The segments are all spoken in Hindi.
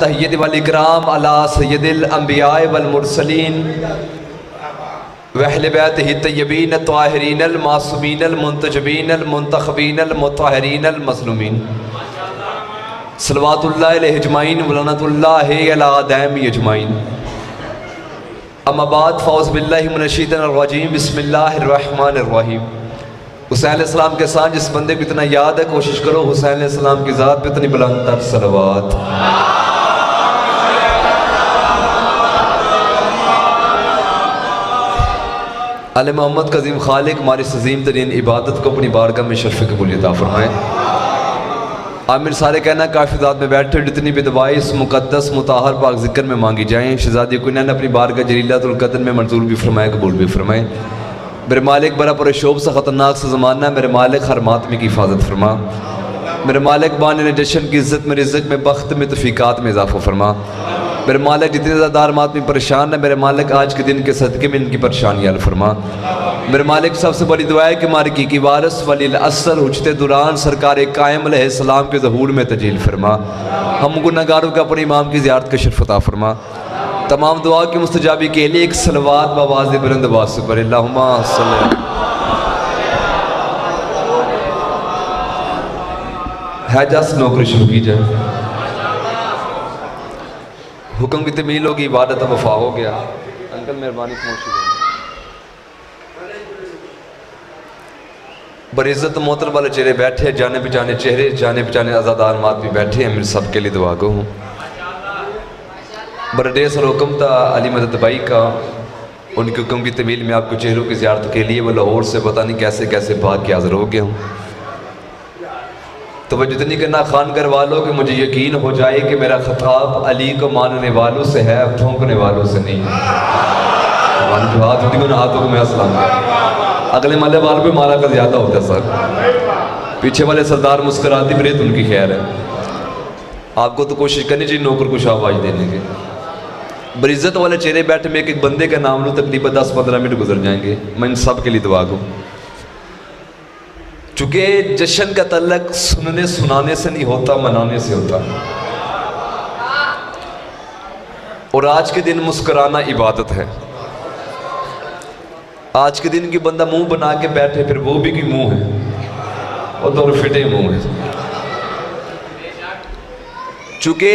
तहय्यद वल इकराम अला सय्यदिल अंबिया वल मुरसलीन व अहले बैतिही तय्यबीन ताहिरीन अल मासूमीन अल मुंतजबीन अल मुंतखबीन अल मुताहरीन अल मज़लूमीन सलवातुल्लाह अलैहि अजमाइन व लअनतुल्लाहि अला दाइम अजमाइन। अम्मा बाद फ़ौज़ बिल्लाहि मिनश शैतानिर रजीम बिस्मिल्लाहिर रहमानिर रहीम। हुसैन अलैहिस्सलाम के साथ जिस बंदे को इतना याद है, कोशिश करो हुसैन अलैहिस्सलाम की ज़ात पे इतनी बुलंद तर सलवात। आले मोहम्मद कज़ीम खालिक हमारी अज़ीम तरीन इबादत को अपनी बारगाह में शर्फ़ कबूलियत अता फरमाए। आमिर सारे कहना काफ़ी ज़ात में बैठे, जितनी भी दुआएं इस मुक़द्दस मुताहर पाक ज़िक्र में मांगी जाएँ, शहज़ादी कुन्या ने अपनी बारगाह जलीलतुल क़द्र में मंजूर भी फरमाए, कबूल भी फरमाए। मेरे मालिक बड़ा परेशोब से ख़तरनाक से ज़माना, मेरे मालिक हर मातमी की हिफाजत फरमा। मेरे मालिक बाने जश्न की इज़्ज़त में, रिज़्क़ में, बख्त में, तौफ़ीक़ात में इज़ाफ़ा फरमा। मेरे मालिक जितने ज़्यादा मातमी परेशान है, मेरे मालिक आज के दिन के सदक़े में इनकी परेशानी हल फरमा। मेरे मालिक सबसे बड़ी दुआ है कि हमारे की वारस वलील असर हुज्जते दुरान सरकार कायम अलैहिस्सलाम के ज़हूर में तजील फरमा। हम गुनहगारों का अपने इमाम की ज़ियारत का शर्फ़ अता फरमा। तमाम दुआ की मुस्तजाबी के लिए एक सलवात बवाज़ बुलंद आवाज़ से पढ़े, अल्लाहुम्मा सल्लि। हैजा से नौकरी शुरू की जाए, हुक्म की तमील होगी, इबादत वफा हो गया। अंकल मेहरबानी खामोशी करें। बड़ी इज़्ज़त मोहतरम वाले चेहरे बैठे, जाने पहचाने चेहरे, जाने पहचाने आज़ादार मात भी बैठे हैं, मेरे सबके लिए दुआ गो हूँ। बरडे सर हुक्म था अली मदद भाई का, उनके हुक्म की तमील में आपको चेहरों की ज़ियारत के लिए वो लाहौर से पता नहीं कैसे कैसे भाग के हाज़िर हो गया हूँ। तो वह जितनी करना खान कर वालों कि मुझे यकीन हो जाए कि मेरा खिताब अली को मानने वालों से है, ठोंकने वालों से नहीं। हाथों को मैं सलाम कर, अगले माले वालों पे मारा कर ज़्यादा होता है सर, पीछे वाले सरदार मुस्कुराती मेरे तो उनकी खैर है। आपको तो कोशिश करनी चाहिए नौकर को शाबाश देने के। बड़ी इज़्ज़त वाले चेहरे बैठे में एक बंदे का नाम लूँ, तकरीबन 10-15 मिनट गुजर जाएंगे। मैं इन सब के लिए दुआ दूँ, चूँकि जश्न का तल्लक सुनने सुनाने से नहीं होता, मनाने से होता। और आज के दिन मुस्कुराना इबादत है। आज के दिन की बंदा मुंह बना के बैठे, फिर वो भी कि मुंह है और दोनों फिटे मुंह है। चूँकि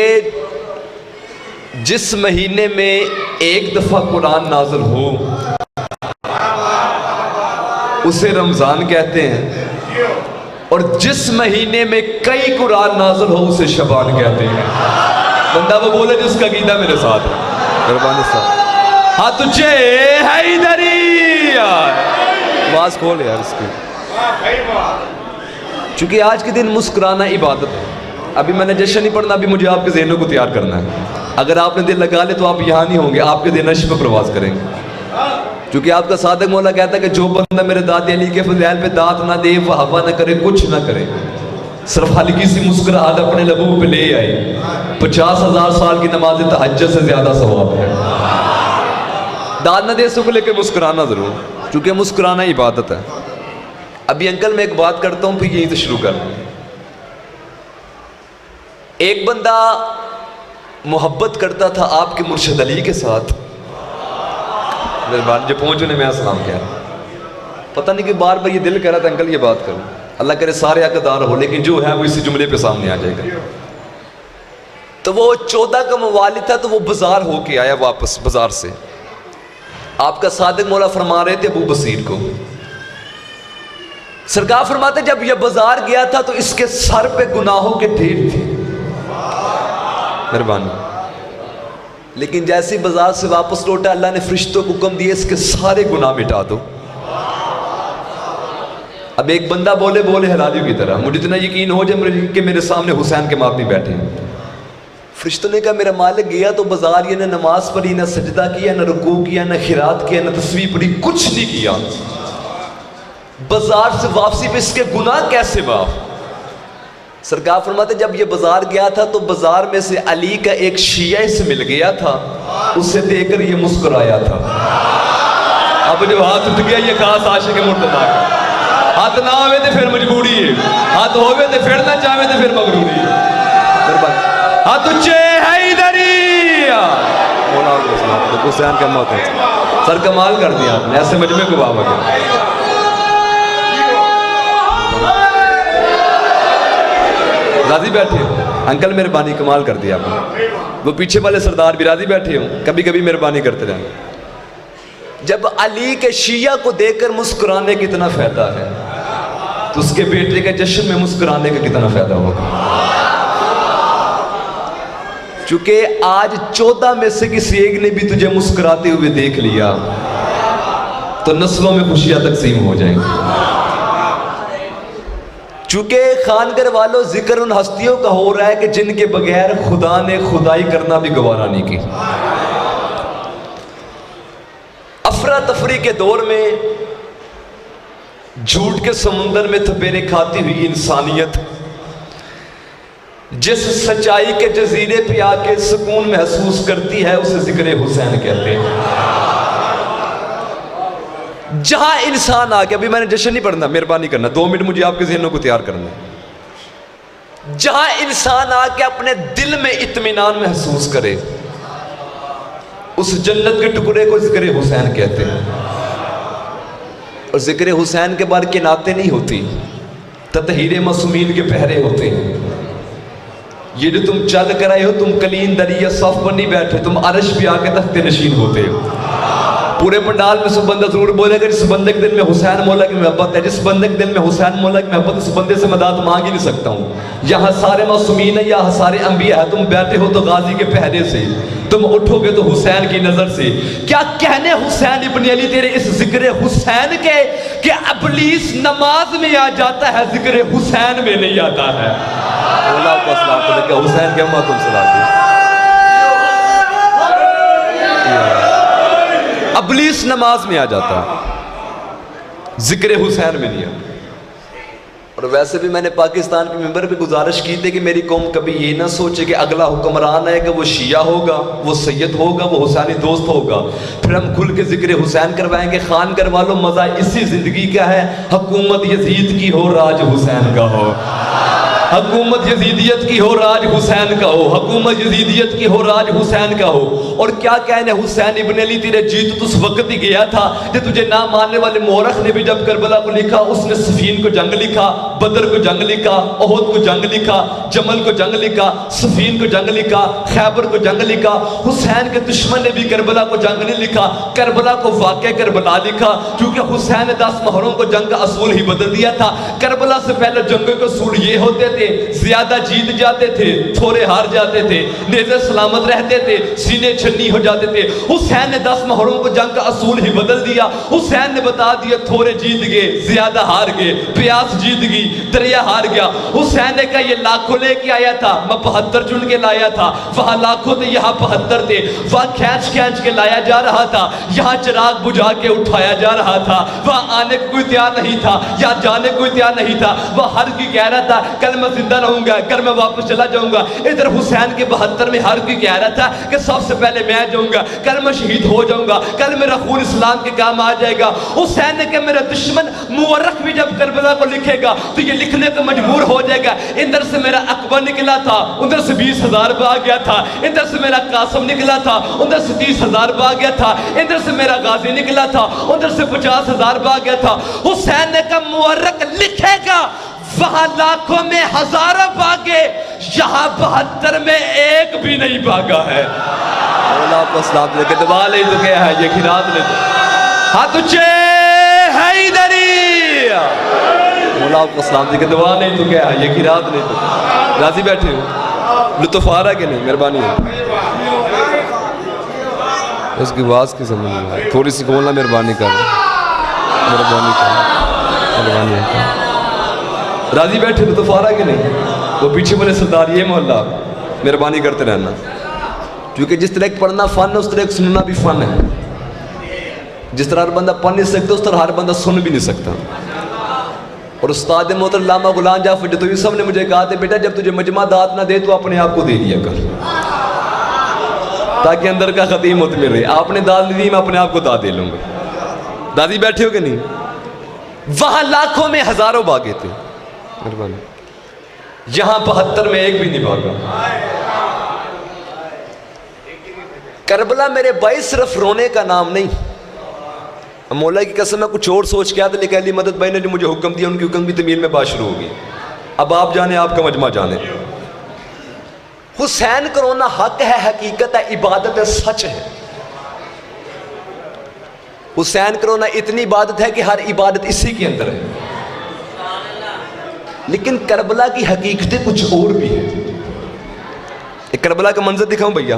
जिस महीने में एक दफ़ा कुरान नाज़िल हो उसे रमज़ान कहते हैं, और जिस महीने में कई कुरान नाज़िल हो उसे शबान कहते हैं। बंदा वो बोले जिसका कीदा मेरे साथ है, कुर्बानी साहब। हाँ तुझे है इधरी यार, आवाज़ खोल यार इसकी। चूँकि आज के दिन मुस्कुराना इबादत है। अभी मैंने जश्न नहीं पढ़ना, अभी मुझे आपके ज़हनों को तैयार करना है। अगर आपने दिल लगा ले तो आप यहाँ नहीं होंगे, आपके दिन नश्र पे प्रवास करेंगे। क्योंकि आपका सादिक मौला कहता है कि जो बंदा मेरे दादी अली के फज़ैल पे दांत ना दे, वह हवा ना करे, कुछ ना करे, सिर्फ हल्की सी मुस्कुराहट अपने लबों पे ले आए, 50,000 साल की नमाज तहज्जुद से ज़्यादा सवाब है। दाद ना दे सको लेकिन मुस्कुराना ज़रूर, क्योंकि मुस्कुराना इबादत है। अभी अंकल मैं एक बात करता हूँ, फिर यहीं से शुरू कर। एक बंदा मोहब्बत करता था आपके मुर्शिद अली के साथ, जो पहुंचने में सलाम किया, पता नहीं कि बार बार ये दिल कर रहा था अंकल ये बात करूं, अल्लाह करे सारे हकदार हो, लेकिन जो है वो इसी जुमले पे सामने आ जाएगा। तो वो 14 का मवालिद था, तो वो बाजार होके आया वापस बाजार से। आपका सादिक मौला फरमा रहे थे अबू बसीर को, सरकार फरमाते जब ये बाजार गया था तो इसके सर पे गुनाहों के ढेर थे, मेहरबानी। लेकिन जैसे बाजार से वापस लौटा, अल्लाह ने फरिश्तों को हुक्म दिए इसके सारे गुनाह मिटा दो। अब एक बंदा बोले बोले हलालियों की तरह, मुझे इतना यकीन हो जाए कि मेरे सामने हुसैन के मातमी बैठे हैं। फरिश्तों ने कहा मेरा मालिक गया तो बाजार, ये ना नमाज पढ़ी, ना सजदा किया, ना रुकू किया, ना खिरात किया, ना तस्वीर पढ़ी, कुछ नहीं किया। बाजार से वापसी पे इसके गुनाह कैसे माफ? सरकार फरमाते जब ये बाजार गया था तो बाजार में से अली का एक शिया से मिल गया था, उसे देखकर ये मुस्कुराया था। अब जो हाथ उठ गया ये खास आशिक मुर्तदा का, हाथ ना आवे तो फिर मजबूरी है, हाथ होवे तो फिर ना चाहे तो फिर मगरूरी है। हाथ उच्चे है हुसैन का मौत है। सर कमाल कर दिया आपने, ऐसे मजमे को वाह गया। राजी बैठे हो अंकल, मेहरबानी कमाल कर दिया आपने। वो पीछे वाले सरदार भी राजी बैठे हो, कभी कभी मेहरबानी करते रहना। जब अली के शिया को देखकर मुस्कुराने का कितना फायदा है, तो उसके बेटे के जश्न में मुस्कुराने का कितना फायदा होगा। चूंकि आज 14 में से किसी एक ने भी तुझे मुस्कुराते हुए देख लिया तो नस्लों में खुशियां तकसीम हो जाएंगी। चूंकि खानगर वालों जिक्र उन हस्तियों का हो रहा है कि जिनके बगैर खुदा ने खुदाई करना भी गवारा नहीं की। अफरा तफरी के दौर में झूठ के समुंदर में थपेरे खाती हुई इंसानियत जिस सच्चाई के जजीरे पे आके सुकून महसूस करती है उसे जिक्र हुसैन कहते हैं। जहां इंसान आके, अभी मैंने जश्न नहीं पढ़ना, मेहरबानी करना 2 मिनट मुझे आपके ज़हनों को तैयार करना। जहां इंसान आके अपने दिल में इत्मीनान महसूस करे उस जन्नत के टुकड़े को जिक्र हुसैन कहते हैं। और जिक्र हुसैन के बाद के नाते नहीं होती, ततहीरे मासूमीन के पहरे होते हैं। ये जो तुम चल कर आए हो, तुम कलीन दरिया सफ पर नहीं बैठे, तुम अरश पे आके तख्ते नशीन होते हो। पूरे पंडाल में सब बंदा जरूर बोलेगा जिस बंदे के दिल में हुसैन मौला की मोहब्बत है, जिस बंदे के दिल में हुसैन मौला की मोहब्बत, उस बंदे से मदद मांग ही नहीं सकता हूँ। यहाँ सारे मासूमीन है, यहाँ सारे अंबिया है। तुम बैठे हो तो गाजी के पहरे से, तुम उठोगे तो हुसैन की नजर से। क्या कहने हुसैन इब्न अली तेरे इस जिक्र हुसैन के कि इब्लीस नमाज में आ जाता है, जिक्र हुसैन में नहीं आता है। हुसैन के अम्मा तुम सलाती इब्लीस नमाज में आ जाता है, जिक्र हुसैन में नहीं आता। और वैसे भी मैंने पाकिस्तान के मेंबर पे गुजारिश की थी कि मेरी कौम कभी ये ना सोचे कि अगला हुक्मरान है कि वो शिया होगा, वो सैयद होगा, वो हुसैनी दोस्त होगा, फिर हम खुल के जिक्र हुसैन करवाएंगे। खानगर वालों, मजा इसी जिंदगी का है, हुकूमत यजीद की हो, राज हुसैन का हो। हुकूमत यजीदियत की हो, राज हुसैन का हो। हुकूमत यजीदियत की हो, राज हुसैन का हो। और क्या कहने हुसैन इब्न अली तेरे जीत तो उस वक्त ही गया था जब तुझे ना मानने वाले मोरख ने भी जब करबला को लिखा, उसने सफीन को जंग लिखा, बदर को जंग लिखा, ओहद को जंग लिखा, जमल को जंग लिखा, सफीन को जंग लिखा, खैबर को जंग लिखा। हुसैन के दुश्मन ने भी करबला को जंग नहीं लिखा, करबला को वाक़या करबला लिखा, क्योंकि हुसैन ने 10 मोहरों को जंग का असूल ही बदल दिया था। करबला से पहले जंगों के असूल ये होते थे, ज्यादा जीत जाते थे, थोड़े हार जाते थे, नेज़े सलामत रहते थे, सीने छन्नी हो जाते थे। हुसैन ने 10 मोहरों को जंग का असूल ही बदल दिया। हुसैन ने बता दिया, थोड़े जीत गए, ज्यादा हार गए, प्यास जीत गई, दरिया हार गया। हुसैन ने कहा ये लाखों लेके आया था, मैं 72 चुन के लाया था, वहां लाखों थे, यहाँ 72 थे। वहां खींच खींच के लाया जा रहा था, यहाँ चिराग बुझा के उठाया जा रहा था। वहां आने को कोई तैयार नहीं था, यहाँ जाने को कोई तैयार नहीं था। वह हर की कह रहा था कल मैं जिंदा रहूंगा, कल मैं वापस चला जाऊंगा। इधर हुसैन के 72 में हर कोई कह रहा था कि सबसे पहले मैं जाऊंगा, कल मैं शहीद हो जाऊंगा, कल मेरा खून इस्लाम के काम आ जाएगा। हुसैन ने कहा मेरा दुश्मन मुअर्रख भी जब करबला को लिखेगा तो ये लिखने को मजबूर हो जाएगा। इधर से मेरा अकबर निकला था, उधर से 20,000 भाग गया था। इधर से मेरा कासम निकला था, उधर से 30,000 भाग गया था। इधर से मेरा गाजी निकला था, उधर से 50,000 भाग गया था। हुसैन ने कहा मुअर्रख लिखेगा, वहां लाखों में हजारों भागे, यहाँ 72 में एक भी नहीं भागा है। दबा ले तो क्या है ये खिरात ले हाथ ऊंचे है इधरी के दबा नहीं तो क्या है ये खिरात नहीं तो। राजी बैठे हो, लुत्फ आ रहा है कि नहीं? मेहरबानी है, उसकी आवाज़ की समझ में आई, थोड़ी सी बोलना मेहरबानी कर, मेहरबानी कर, मेहरबानी है। राजी बैठे तो फारा कि नहीं? वो पीछे वाले सरदार ये मोहल्ला मेहरबानी करते रहना, क्योंकि जिस तरह पढ़ना फन है उस तरह सुनना भी फन है। जिस तरह हर बंदा पढ़ नहीं सकता उस तरह हर बंदा सुन भी नहीं सकता। और उस्ताद मोहतरम अल्लामा गुलाम जाफर जतोई साहब ने मुझे कहा था, बेटा जब तुझे मजमा दात ना दे तो अपने आप को दे दिया कर, ताकि अंदर का खतीम मुतमिन रहे। आपने दाद दी, मैं अपने आप को दाद दे लूंगा। दादी बैठे हो कि नहीं? वहां लाखों में हजारों भागे थे, यहाँ 72 में एक भी नहीं भागा। करबला मेरे भाई सिर्फ रोने का नाम नहीं, मौला की कसम मैं कुछ और सोच के आया था, लेकिन अली मदद भाई ने जो मुझे हुक्म दिया उनकी हुक्म की तमील में बात शुरू होगी। अब आप जाने, आपका मजमा जाने। हुसैन को रोना हक है, हकीकत है, इबादत है, सच है। हुसैन को रोना इतनी इबादत है कि हर इबादत इसी के अंदर है। लेकिन करबला की हकीकतें कुछ और भी है। एक करबला का मंजर दिखाऊं भैया,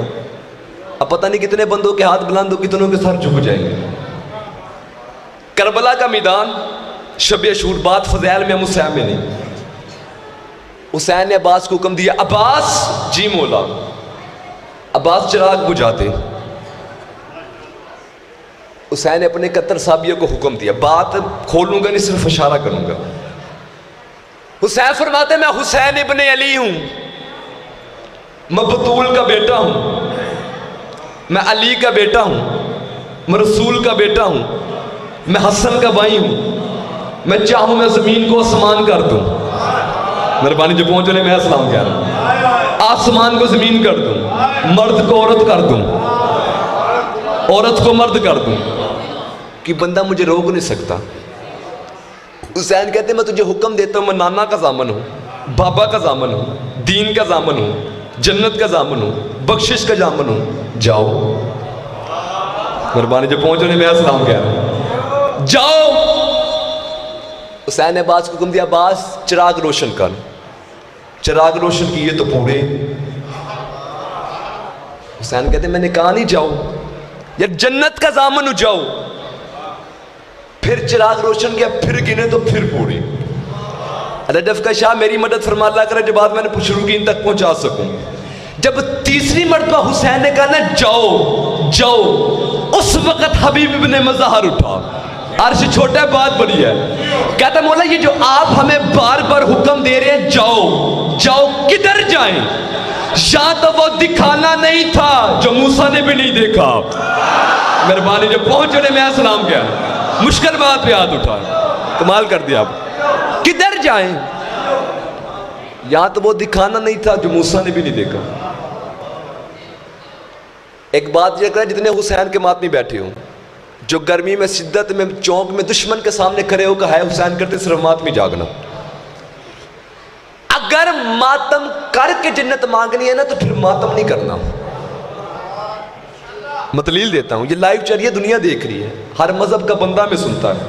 अब पता नहीं कितने बंदों के हाथ बुलंद हो, कितनों के सर झुक जाएंगे। करबला का मैदान, शब अशूर, बात फज़ैल में, मुसैब में नहीं। हुसैन ने अब्बास को हुक्म दिया, अब्बास जी मौला। अब्बास चिराग बुझाते। हुसैन ने अपने 71 साबियों को हुक्म दिया, बात खोलूंगा नहीं, सिर्फ इशारा करूंगा। हुसैन फरमाते, मैं हुसैन इब्ने अली हूं, मैं बतूल का बेटा हूं, मैं अली का बेटा हूं, मैं रसूल का बेटा हूं, मैं हसन का भाई हूं, मैं चाहूं मैं जमीन को आसमान कर दूं। मेहरबानी जो पहुंचने मैं सलाम कह रहा हूं, आसमान को जमीन कर दूं, मर्द को औरत कर दूं, औरत को मर्द कर दूं, कि बंदा मुझे रोक नहीं सकता। हुसैन कहते मैं तुझे हुक्म देता हूं, मैं नाना का जामन हूं, बाबा का जामन हूं, दीन का जामन हूं, जन्नत का जामन हूं, बख्शिश का जामन हूं, जाओ। मेहरबानी जो पहुंचने मैं सलाम कह रहा हूं, जाओ। हुसैन ने अब्बास को हुक्म दिया, अब्बास चिराग रोशन कर। चिराग रोशन किए तो पूरे। हुसैन कहते मैंने कहा नहीं जाओ, यार जन्नत का जामन हो, जाओ। फिर चिराग रोशन किया, फिर गिने तो फिर पूरी। रजफ का शाह मेरी मदद फरमा, अल्लाह करे जो बात मैंने शुरू की इन तक पहुंचा सकूं। जब तीसरी मरतबा हुसैन ने कहा ना जाओ जाओ, उस वक्त हबीब इब्ने मज़हर उठा। अर्श छोटा है, बात बड़ी है। कहता मौला ये जो आप हमें बार बार हुक्म दे रहे हैं जाओ जाओ, किधर जाएं? या तो वो दिखाना नहीं था जो मूसा ने भी नहीं देखा। मेहरबानी जो पहुंचने में सलाम किया, मुश्किल बात पे हाथ उठा, कमाल कर दिया। आप किधर जाएं? या तो वो दिखाना नहीं था जो मूसा ने भी नहीं देखा। एक बात यह करें, जितने हुसैन के मातमी बैठे हों, जो गर्मी में शिद्दत में चौक में दुश्मन के सामने खड़े होकर है हुसैन करते सिर्फ मातमी जागना। अगर मातम करके जन्नत मांगनी है ना तो फिर मातम नहीं करना। मतलील देता हूं, ये लाइव चल रही है, दुनिया देख रही है, हर मजहब का बंदा में सुनता है,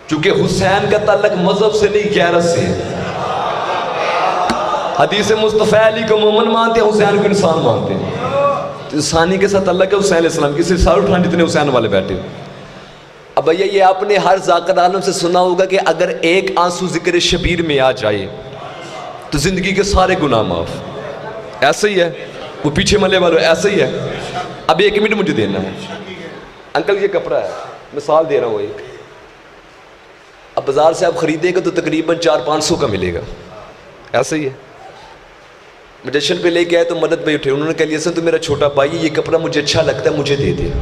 क्योंकि हुसैन का ताल्लुक मजहब से नहीं गैरत से है। हदीस मुस्तफ़ा अली को मोमन मानते हैं, हुसैन को इंसान मानते हैं। तो इंसानी के साथ अल्लाह के हुसैन अलैहिस्सलाम किसी सार उठाने जितने हुसैन वाले बैठे। अब भैया ये आपने हर ज़ाकिर आलम से सुना होगा कि अगर एक आंसू जिक्र शबीर में आ जाए तो ज़िंदगी के सारे गुनाह माफ़। ऐसा ही है, वो पीछे मले वालों ऐसा ही है। अब 1 मिनट मुझे देना है। अंकल ये कपड़ा है, मिसाल दे रहा हूँ एक, अब बाज़ार से आप ख़रीदेगा तो तकरीबन 400-500 का मिलेगा। ऐसा ही है। मैं जश्न पे लेके आए तो मदद भाई उठे, उन्होंने कह लिया सर तो मेरा छोटा भाई है, ये कपड़ा मुझे अच्छा लगता है, मुझे दे दे।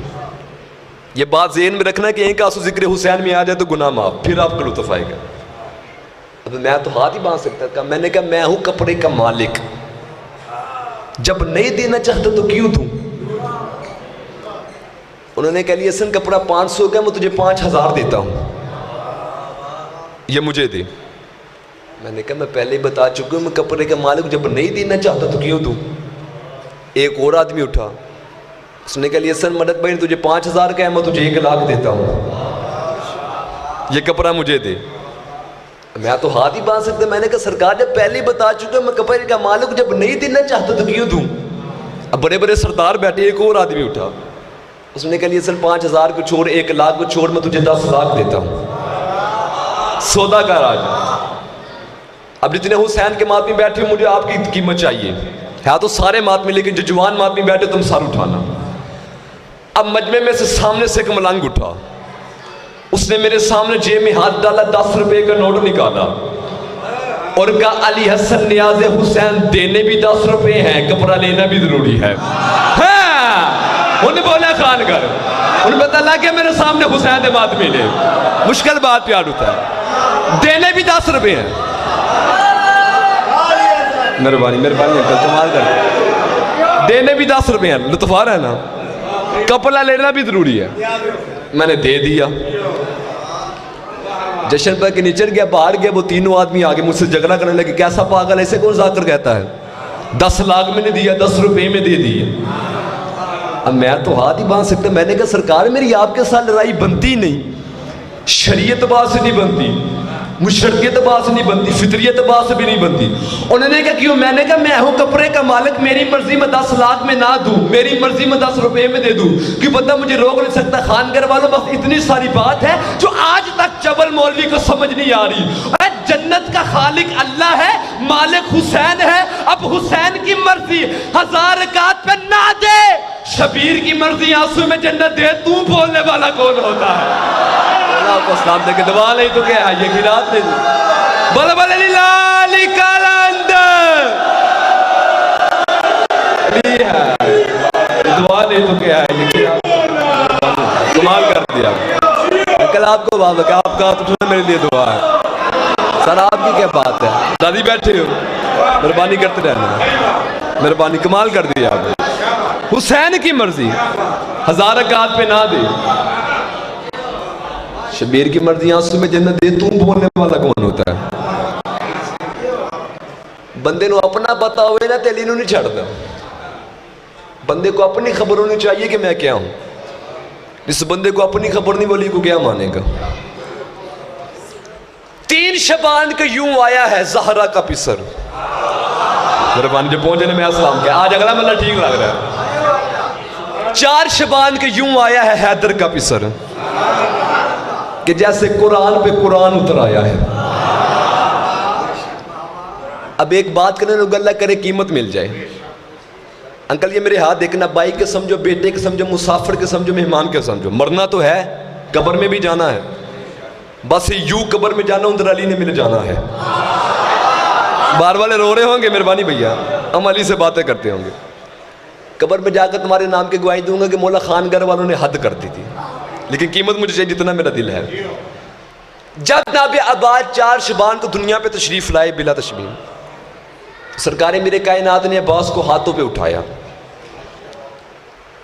ये बात ज़हन में रखना कि एक आंसू जिक्र हुसैन में आ जाए तो गुनाह माफ़, फिर आपको लुत्फ़ आएगा। अब मैं तो हाथ ही बांध सकता था। मैंने कहा मैं हूँ कपड़े का मालिक, जब नहीं देना चाहता तो क्यों दूँ? उन्होंने कह लिया सन कपड़ा 500 का, मैं तुझे 5000 देता हूँ, ये मुझे दे। मैंने कहा मैं पहले ही बता चुका हूँ मैं कपड़े का मालिक, जब नहीं देना चाहता तो क्यों दूँ? एक और आदमी उठा, उसने कह लिया सर मदद भाई तुझे 5000 का है, मैं तुझे 1 लाख देता हूँ, ये कपड़ा मुझे दे। मैं तो हाथ ही बांध सकता। मैंने कहा सरकार जब पहले ही बता चुका हूँ मैं कपड़े का मालिक, जब नहीं देना चाहता तो क्यों दूँ? अब बड़े बड़े सरदार बैठे, एक और आदमी उठा, उसने कह लिया सर 5000 को छोड़ 1 लाख को छोड़ मैं तुझे 10 लाख देता हूँ, सौदा कर आज। अब जितने हुसैन के मातमी बैठे मुझे आपकी कीमत चाहिए है तो सारे मातमी, लेकिन जो जवान मातमी बैठे तुम सर उठाना। अब मजमे में से सामने से एक मलंग उठा, उसने मेरे सामने जेब में हाथ डाला, 10 रुपए का नोट निकाला और कहा अली हसन नियाज़े हुसैन देने भी 10 रुपए हैं, कपड़ा लेना भी जरूरी है। उन्हें बोला खान कर, उन्हें पता लग गया मेरे सामने हुसैन के मातमी ने मुश्किल बात प्यार होता है, देने भी 10 रुपए हैं। मेहरबानी मेहरबानी अंकल कमाल कर, देने भी 10 रुपए हैं, लुत्फ आ रहा है ना। कपड़ा लेना भी जरूरी है। मैंने दे दिया, जश्न पर के नीचे गया, बाहर गया, वो तीनों आदमी आगे मुझसे झगड़ा करने लगे, कैसा पागल, ऐसे कौन जाकर कहता है 10 लाख में नहीं दिया, 10 रुपए में दे दिए। अब मैं तो हाथ ही बांध सकता। मैंने कहा सरकार मेरी आपके साथ लड़ाई बनती नहीं, शरीयत बात से नहीं बनती, मुशर्रियत बात से नहीं बनती, फितरियत बात से भी नहीं बनती। उन्होंने कहा क्यों? मैंने कहा मैं हूं कपड़े का मालिक, मेरी मर्जी में 10 लाख में ना दूं, मेरी मर्जी में 10 रुपए में दे दूं, कि बंदा मुझे रोक नहीं सकता। खानगर वालों, बस इतनी सारी बात है जो आज तक चवल मौलवी को समझ नहीं आ रही। जन्नत का खालिक अल्लाह है, मालिक हुसैन है। अब हुसैन की मर्जी 1000 रकात पे ना दे, शबीर की मर्जी आंसू में जन्नत दे, तू बोलने वाला कौन होता है? आपको सलाम देके दुआ नहीं तो क्या है, ये गिरात नहीं बोले बोले लाली कलंद दुआ नहीं तो क्या है, ये कमाल कर दिया। कल आपको बात है, आपका तो मेरे लिए दुआ है। सर आपकी क्या बात है, दादी बैठे हो, मेहरबानी करते रहना, मेहरबानी, कमाल कर दिया आपने। हुसैन की मर्जी 1000 रकात पे ना दे, शबीर की मर्जी आंसू में जन्नत दे, तू बोलने वाला कौन होता है? बंदे को अपना पता हुए ना तेली नहीं छड़ता, बंदे को अपनी खबर होनी चाहिए कि मैं क्या हूं। जिस बंदे को अपनी खबर नहीं बोली को क्या मानेगा? 3 शबान का यूं आया है ज़हरा का पिसर, मेरे पानी जो पहुंचने में अस्सलाम किया, आज अगला मतलब ठीक लग रहा है। 4 शबान के यूं आया है हैदर का पिसर, कि जैसे कुरान पे कुरान उतर आया है। अब एक बात करने लोग अल्लाह करे कीमत मिल जाए। अंकल ये मेरे हाथ देखना, भाई के समझो, बेटे के समझो, मुसाफिर के समझो, मेहमान के समझो। मरना तो है, कब्र में भी जाना है, बस यूं कब्र में जाना उधर अली ने मिल जाना है। बार वाले रो रहे होंगे, मेहरबानी भैया, हम अली से बातें करते होंगे। कब्र में जाकर तुम्हारे नाम की गवाही दूंगा कि मौला खानगर वालों ने हद कर दी थी, लेकिन कीमत मुझे चाहिए जितना मेरा दिल है। जब नाबे अब्बास 4 शबान को दुनिया पे तशरीफ लाए बिला तशमीम, सरकार मेरे कायनात ने अब्बास को हाथों पे उठाया।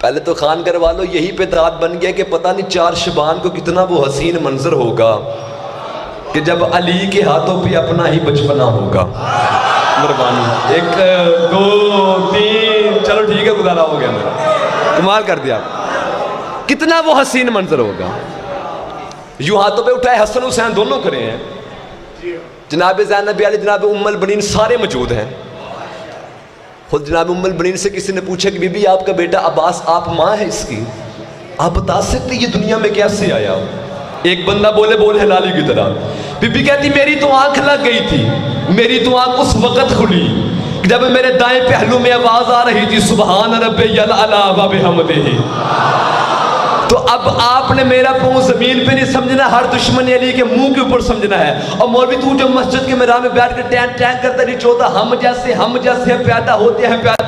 पहले तो खानगर वालों यही पे दाद बन गया कि पता नहीं 4 शबान को कितना वो हसीन मंजर होगा कि जब अली के हाथों पे अपना ही बचपना होगा। मेहरबानी 1 2 3 चलो ठीक है, गुजारा हो गया मेरा, कमाल कर दिया। कितना वो हसीन मंजर होगा। यूं हाथों पे उठाए, हसन हुसैन दोनों खड़े हैं, जनाब ज़ैनब अली, जनाब उम्मुल बनीन सारे मौजूद हैं। खुद जनाब उम्मुल बनीन से किसी ने पूछा कि बीबी आपका बेटा अब्बास, आप माँ है इसकी, आप बता सकते ये दुनिया में कैसे आया? एक बंदा बोले हिलाली की तरह। बीबी कहती मेरी तो आंख लग गई थी, मेरी तो आंख उस वक्त खुली जब मेरे दाएं पहलू में आवाज आ रही थी सुबहान रब्बियल अला व बिहम्दिही। तो अब आपने मेरा पाँव जमीन पे नहीं समझना, हर दुश्मन अली के मुंह के ऊपर समझना है। और मौलवी तू जो मस्जिद के मेरा में बैठ कर टैंक टैंक करता नहीं चाहता, हम जैसे पैदा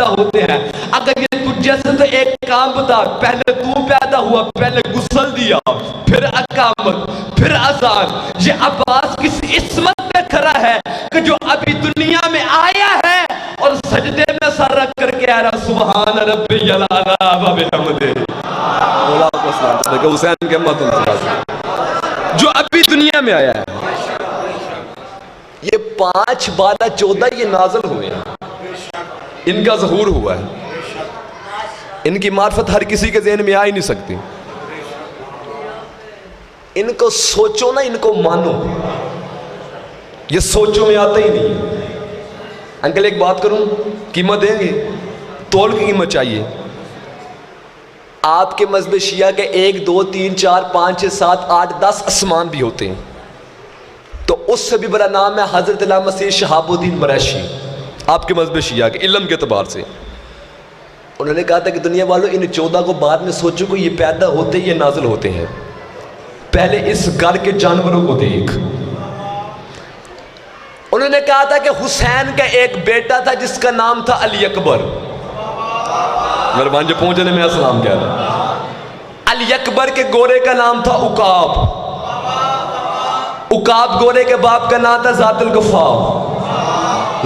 होते हैं। अगर ये तुझ जैसे तो एक काम बता, पहले तू पैदा हुआ, पहले गुस्ल दिया, फिर अकामत, फिर अजान। ये अब्बास किस इस्मत में खड़ा है कि जो अभी दुनिया में आया है और सजदे में सर रख करके आ रहा सुबहान रब्बियल आला व बिहम्दिही। हुसैन के जो अभी दुनिया में आया है, ये 5 12 14 ये नाज़िल हुए हैं, इनका ज़हूर हुआ है, इनकी मार्फत हर किसी के ज़हन में आ ही नहीं सकती। इनको सोचो ना, इनको मानो, ये सोचो में आता ही नहीं। अंकल एक बात करूं, कीमत देंगे? तोल की कीमत चाहिए। आपके मज़हब शिया के 1 2 3 4 5 6 7 8 10 आसमान भी होते हैं, तो उससे भी बड़ा नाम है हज़रत अल्लामा मसीह शहाबुद्दीन कुरैशी, आपके मज़हब शिया के इल्म के अतबार से। उन्होंने कहा था कि दुनिया वालों इन 14 को बाद में सोचो कि ये पैदा होते ये नाजिल होते हैं, पहले इस घर के जानवरों को देख। उन्होंने कहा था कि हुसैन का एक बेटा था जिसका नाम था अली अकबर। मेहरबान जो पहुंचने में अस्सलाम कह रहा। अली अकबर के गोरे का नाम था उकाब, उकाब गोरे के बाप का नाम था ज़ातुल गफ़ा,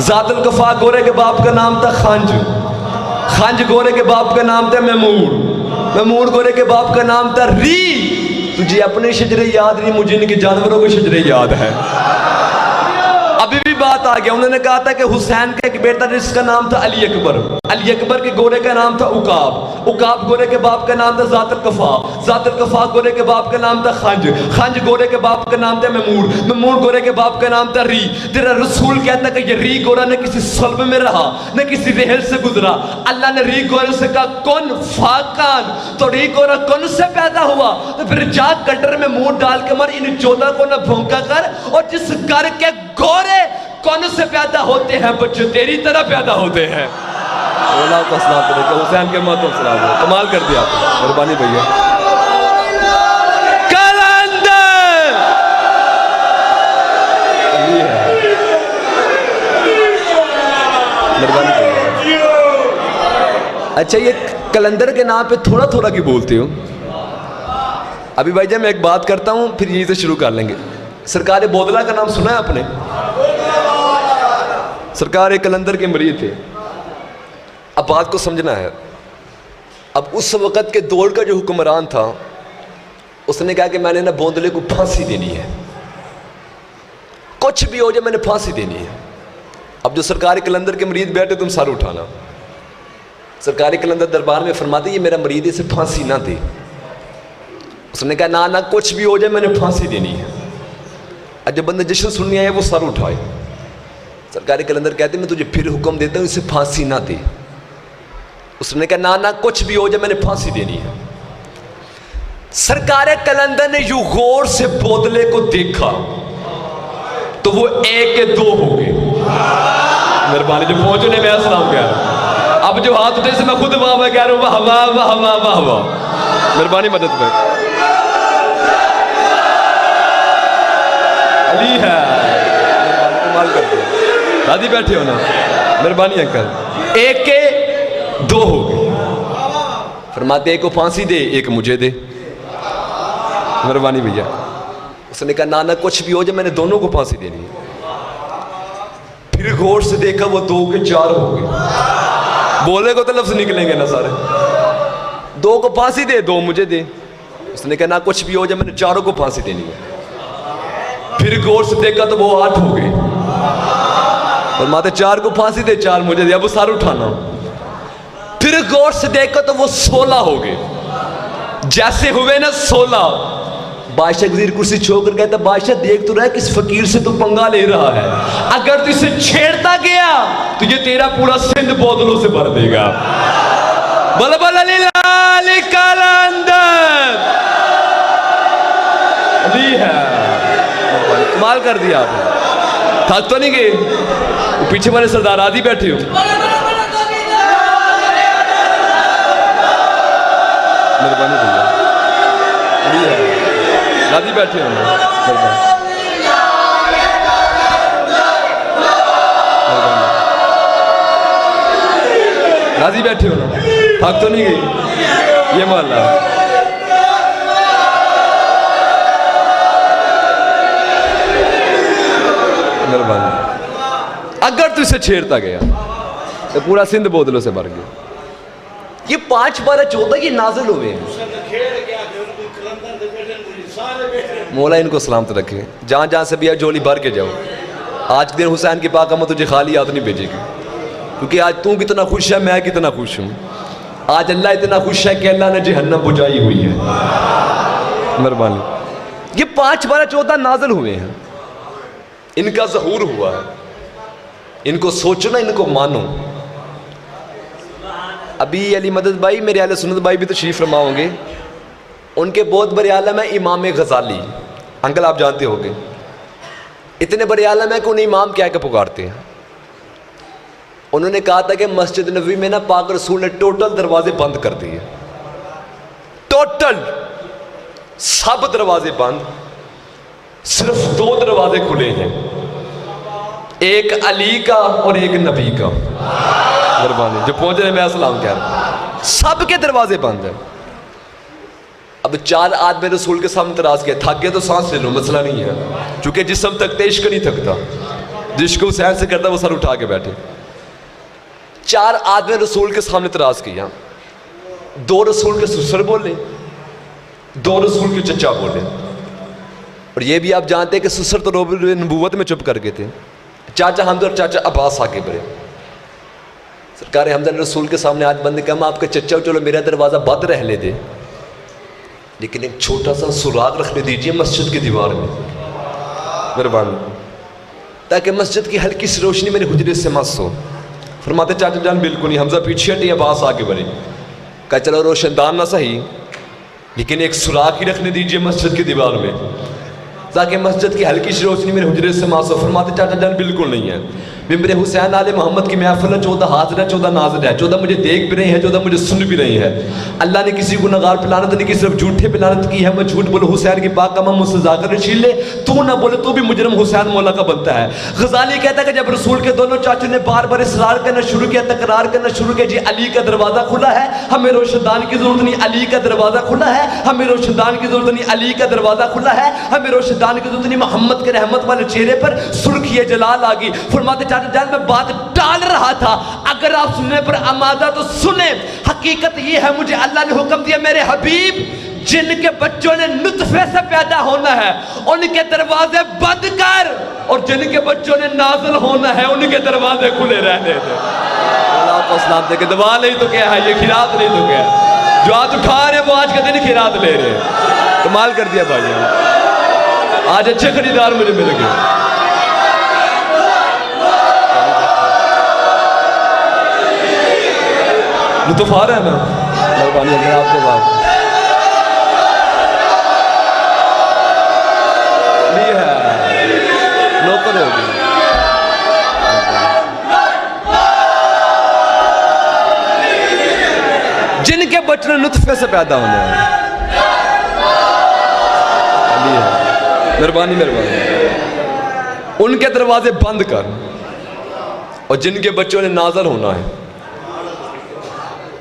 ज़ातुल गफ़ा गोरे के बाप का नाम था खंज, खंज गोरे के बाप का नाम था महमूद, महमूद गोरे के बाप का नाम था री। तुझे अपने शजरे याद नहीं, मुझे इनके जानवरों के शजरे याद है। अभी भी बात आ गया, उन्होंने कहा था कि हुसैन का एक बेटा जिसका नाम था अली अकबर, अली अकबर के गोरे का नाम था उकाब, उकाब गोरे के बाप का नाम था ज़ातुल कफ़ा, ज़ातुल कफ़ा गोरे के बाप का नाम था खंज, खंज गोरे के बाप का नाम था महमूद, महमूद गोरे के बाप का नाम था री। तेरा रसूल कहता कि ये री गोरा न किसी सल्ब में रहा न किसी रेहल से गुजरा। अल्लाह ने री गोरे से कहा कौन फाकान, तो री गोरा कौन से पैदा हुआ, तो फिर जा कटर में मुंह डाल के मर, इन 14 को न भौंका कर। और जिस घर के गोरे कौन से पैदा होते हैं बच्चे तेरी तरह पैदा होते हैं। हुसैन के मत कमाल कर दिया आपने, मेहरबानी भैया। कलंदर मेहरबानी भैया। अच्छा, ये कलंदर के नाम पे थोड़ा थोड़ा क्यों बोलते हो? अभी भाई मैं एक बात करता हूँ, फिर यहीं से शुरू कर लेंगे। सरकार बोदला का नाम सुना है आपने? सरकार एक कलंदर के मरीज थे। अब बात को समझना है। अब उस वक़्त के दौर का जो हुक्मरान था, उसने कहा कि मैंने ना बोंदले को फांसी देनी है, कुछ भी हो जाए मैंने फांसी देनी है। अब जो सरकारी कलंदर के मरीज बैठे, तुम सर उठाना। सरकारी कलंदर दरबार में फरमाते ये मेरा मरीज, इसे फांसी ना दे। उसने कहा ना ना कुछ भी हो जाए मैंने फांसी देनी है। अब जब बंदे जश्न सुनने आए वो सर उठाए। सरकारी कलंदर कहते मैं तुझे फिर हुक्म देता हूँ इसे फांसी ना दे। उसने कहा ना ना कुछ भी हो जाए मैंने फांसी देनी है। सरकार कलंदर ने यूं गौर से बोतले को देखा तो वो एक के दो हो गए। मेहरबानी जो पहुंचने में सलाम कह रहा हूं। अब जो हाथ उठे से मैं खुद वाह वाह कह रहा हूं, वाह वाह वाह वाह वाह वाह। मेहरबानी मदद में अली है, कमाल करते हैं। दादी बैठे हो ना, मेहरबानी अंकल। एक के दो हो गए। फरमाते एक को फांसी दे, एक मुझे दे। मेहरबानी भैया। उसने कहा ना ना कुछ भी हो जाए मैंने दोनों को फांसी देनी है। फिर गौर से देखा वो 2 के 4 हो गए। बोले को तो लफ्ज निकलेंगे ना सारे। 2 को फांसी दे, 2 मुझे दे। उसने कहा ना कुछ भी हो जाए मैंने चारों को फांसी देनी है। फिर गौर से देखा तो वो 8 हो गए। और माते 4 को फांसी दे, 4 मुझे दे। अब सार उठाना। फिर गौर से देखा तो वो 16 हो गए। जैसे हुए ना 16, बादशाह वजीर कुर्सी छोड़कर कहता बादशाह देख तो रहा है किस फकीर से तू पंगा ले रहा है। अगर तू इसे छेड़ता गया तो ये तेरा पूरा सिंध बोतलों से भर देगा। बल बल अली कलंदर अली है। कमाल कर दिया आपने। थक तो नहीं गए? वो पीछे वाले सरदार आदि बैठे हो। मेहरबानी भैया। अली है, दादी बैठे हो ना। दादी बैठे हो ना, थक तो नहीं गई? ये मोहल्ला मेहरबानी। अगर तू इसे छेड़ता गया तो पूरा सिंध बोतलों से भर गया। ये 5 12 14 ये नाजिल हुए हैं। मौला इनको सलामत रखे। जहाँ जहाँ से भी है झोली भर के जाओ। आज के दिन हुसैन की पाक अम्मा तुझे खाली हाथ नहीं भेजेगी, क्योंकि आज तू कितना खुश है, मैं कितना खुश हूँ। आज अल्लाह इतना खुश है कि अल्लाह ने जहन्नम बुझाई हुई है। मेहरबानी। ये 5 12 14 नाजिल हुए हैं। इनका ज़हूर हुआ है। इनको सोचो ना, इनको मानो। अभी अली मदद भाई, मेरे अहले सुन्नत भाई भी तो तशरीफ फरमा होंगे। उनके बहुत बड़े आलम है इमाम गजाली। अंकल आप जानते होंगे, इतने बड़े आलम है कि उन्हें इमाम क्या पुकारते हैं। उन्होंने कहा था कि मस्जिद नबवी में ना पाक रसूल ने टोटल दरवाजे बंद कर दिए। टोटल सब दरवाजे बंद, सिर्फ 2 दरवाजे खुले हैं, एक अली का और एक नबी का। मेहरबानी जो पहुंच रहे मैं सलाम कह रहा हूं। सबके दरवाजे बंद है। अब 4 आदमी रसूल के सामने तराज किया, थक गए तो सांस ले लो, मसला नहीं है, क्योंकि जिस्म थकते इश्क नहीं थकता। जिसको हुसैन से करता वो सर उठा के बैठे। 4 आदमी रसूल के सामने तराज किया। दो रसूल के ससुर बोले, दो रसूल के चचा बोले। और ये भी आप जानते हैं कि ससुर तो नबूवत में चुप कर गए थे, चाचा हमजा और चाचा अब्बास आगे बढ़े। सरकार हमजा ने रसूल के सामने हाथ बंद किया, मैं आपके चचा चलो मेरा दरवाज़ा बंद रह ले दे, लेकिन एक छोटा सा सुराग रखने दीजिए मस्जिद की दीवार में, मेहरबानी, ताकि मस्जिद की हल्की सी रोशनी मेरे हुजरे से मस हो। फरमाते चाचा जान बिल्कुल नहीं, हमजा पीछे हटी, अब्बास आगे बढ़े। कहा चलो रोशनदान ना सही, लेकिन एक सुराग ही रखने दीजिए मस्जिद की दीवार में, ताकि मस्जिद की हल्की सी रोशनी मेरे हुजरे से मासो। फरमाते चाचा जान बिल्कुल नहीं है। मिंबर हुसैन आले मोहम्मद की महफिल 14 हाजिर है, 14 नाज़िर है, 14 मुझे देख भी रही है, 14 मुझे सुन भी रही है। अल्लाह ने किसी गुनहगार पे लानत नहीं की, सिर्फ झूठे पे लानत की है। मैं झूठ बोलो हुसैन की पाक का मुझसे जाकर छीन ले, तू ना बोले तो भी मुजरम हुसैन मौला का बनता है। गजाली कहता है कि जब रसूल के दोनों चाचों ने बार बार इसरार करना शुरू किया, तकरार करना शुरू किया, जी अली का दरवाज़ा खुला है, हमें रोशनदान की जरूरत नहीं, अली का दरवाज़ा खुला है, हमें रोशनदान की जरूरत नहीं, अली का दरवाज़ा खुला है, हमें रोशनदान की जरूरत नहीं, मोहम्मद के रहमत वाले चेहरे पर सुर्खी जलाल आ गई। फरमाते चाचा जान मैं बात डाल रहा था, अगर आप सुनने पर आमादा तो सुने। हकीकत ये है मुझे अल्लाह ने हुक्म दिया, मेरे हबीब जिनके बच्चों ने नुतफे से पैदा होना है उनके दरवाजे बंद कर, और जिनके बच्चों ने नाज़िल होना है उनके दरवाजे खुले रहने दे। अल्लाह को सलाम दे के दवा नहीं तो क्या है, ये खिरात नहीं तो क्या है, जो आज उठा रहे वो आज के दिन खिरात ले रहे। कमाल कर दिया भाई, आज अच्छे खरीदार मुझे मिल गए। लुत्फ आ रहा है ना, मेहरबानी अगर आपके बाद नहीं है, नौकर होगी। जिनके बच्चे लुत्फे से पैदा होने हैं, मेहरबानी मेहरबानी, उनके दरवाजे बंद कर, और जिनके बच्चों ने नाज़िल होना है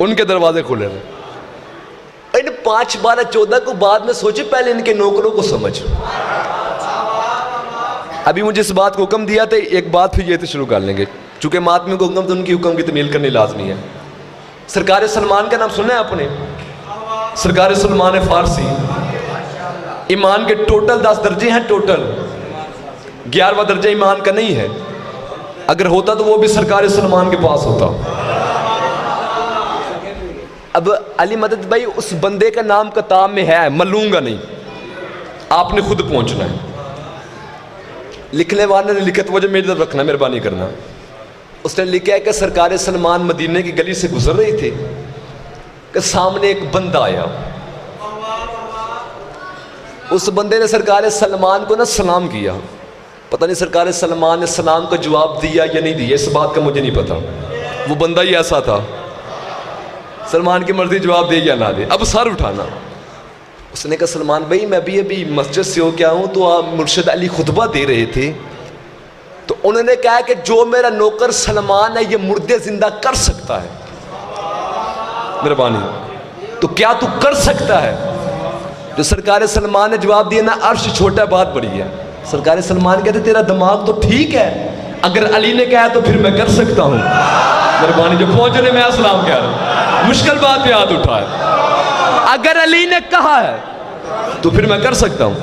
उनके दरवाजे खुले रहे। इन 5, 12, 14 को बाद में सोचे, पहले इनके नौकरों को समझ। अभी मुझे इस बात को हुक्म दिया था, एक बात फिर ये तो शुरू कर लेंगे, चूंकि मातमी को हुक्म तो उनकी हुक्म की तमील करनी लाजमी है। सरकार सलमान का नाम सुना है आपने? सरकार सलमान फारसी, ईमान के टोटल 10 दर्जे हैं, टोटल 11वां दर्जा ईमान का नहीं है। अगर होता तो वो भी सरकार सलमान के पास होता। अब अली मदद भाई उस बंदे का नाम किताब में है, मैं लूंगा नहीं, आपने खुद पहुंचना है। लिखने वाले ने लिखा तो वजह मेरी तरफ रखना, मेहरबानी करना। उसने लिखा है कि सरकार सलमान मदीने की गली से गुजर रही थी कि सामने एक बंदा आया। उस बंदे ने सरकार सलमान को ना सलाम किया, पता नहीं सरकार सलमान ने सलाम का जवाब दिया या नहीं दिया, इस बात का मुझे नहीं पता। वो बंदा ही ऐसा था, सलमान की मर्जी जवाब दे या ना दे। अब सर उठाना, उसने कहा सलमान भाई मैं भी अभी मस्जिद से हो क्या हूँ, तो आप मुर्शिद अली खुतबा दे रहे थे, तो उन्होंने कहा कि जो मेरा नौकर सलमान है ये मुर्दे जिंदा कर सकता है। मेहरबानी, तो क्या तू कर सकता है? जो सरकार सलमान ने जवाब दिया ना, अर्श छोटा बात बड़ी है। सरकार सलमान कहते तेरा दिमाग तो ठीक है, अगर अली ने कहा तो फिर मैं कर सकता हूँ। मेहरबानी, जो पहुंचने में सलाम कह रहा हूँ, मुश्किल बात पे हाथ उठाए। अगर अली ने कहा है तो फिर मैं कर सकता हूँ।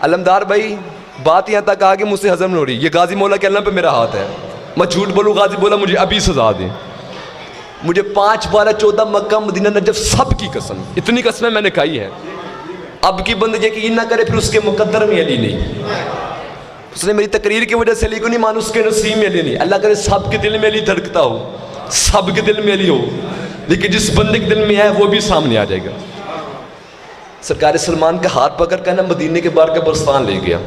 अलमदार भाई बात यहाँ तक आ गई, मुझसे हजम नहीं हो रही। ये गाजी मौला के अल्लाह पे मेरा हाथ है, मैं झूठ बोलूँ गाजी बोला मुझे अभी सजा दे। मुझे 5, 12, 14 मक्का मदीना नजफ सब की कसम, इतनी कसमें मैंने खाई है। अब की बंद यकीन ना करे फिर उसके मुकद्दर में अली नहीं, उसने मेरी तकरीर की वजह से अली को नहीं मान, उसके नसीब में अली नहीं। अल्लाह करे सब के दिल में अली धड़कता हो, सब के दिल में अली हो, लेकिन जिस बंदे के दिल में है वो भी सामने आ जाएगा। सरकार सलमान का हाथ पकड़ कर ना मदीने के बाहर कब्रिस्तान ले गया।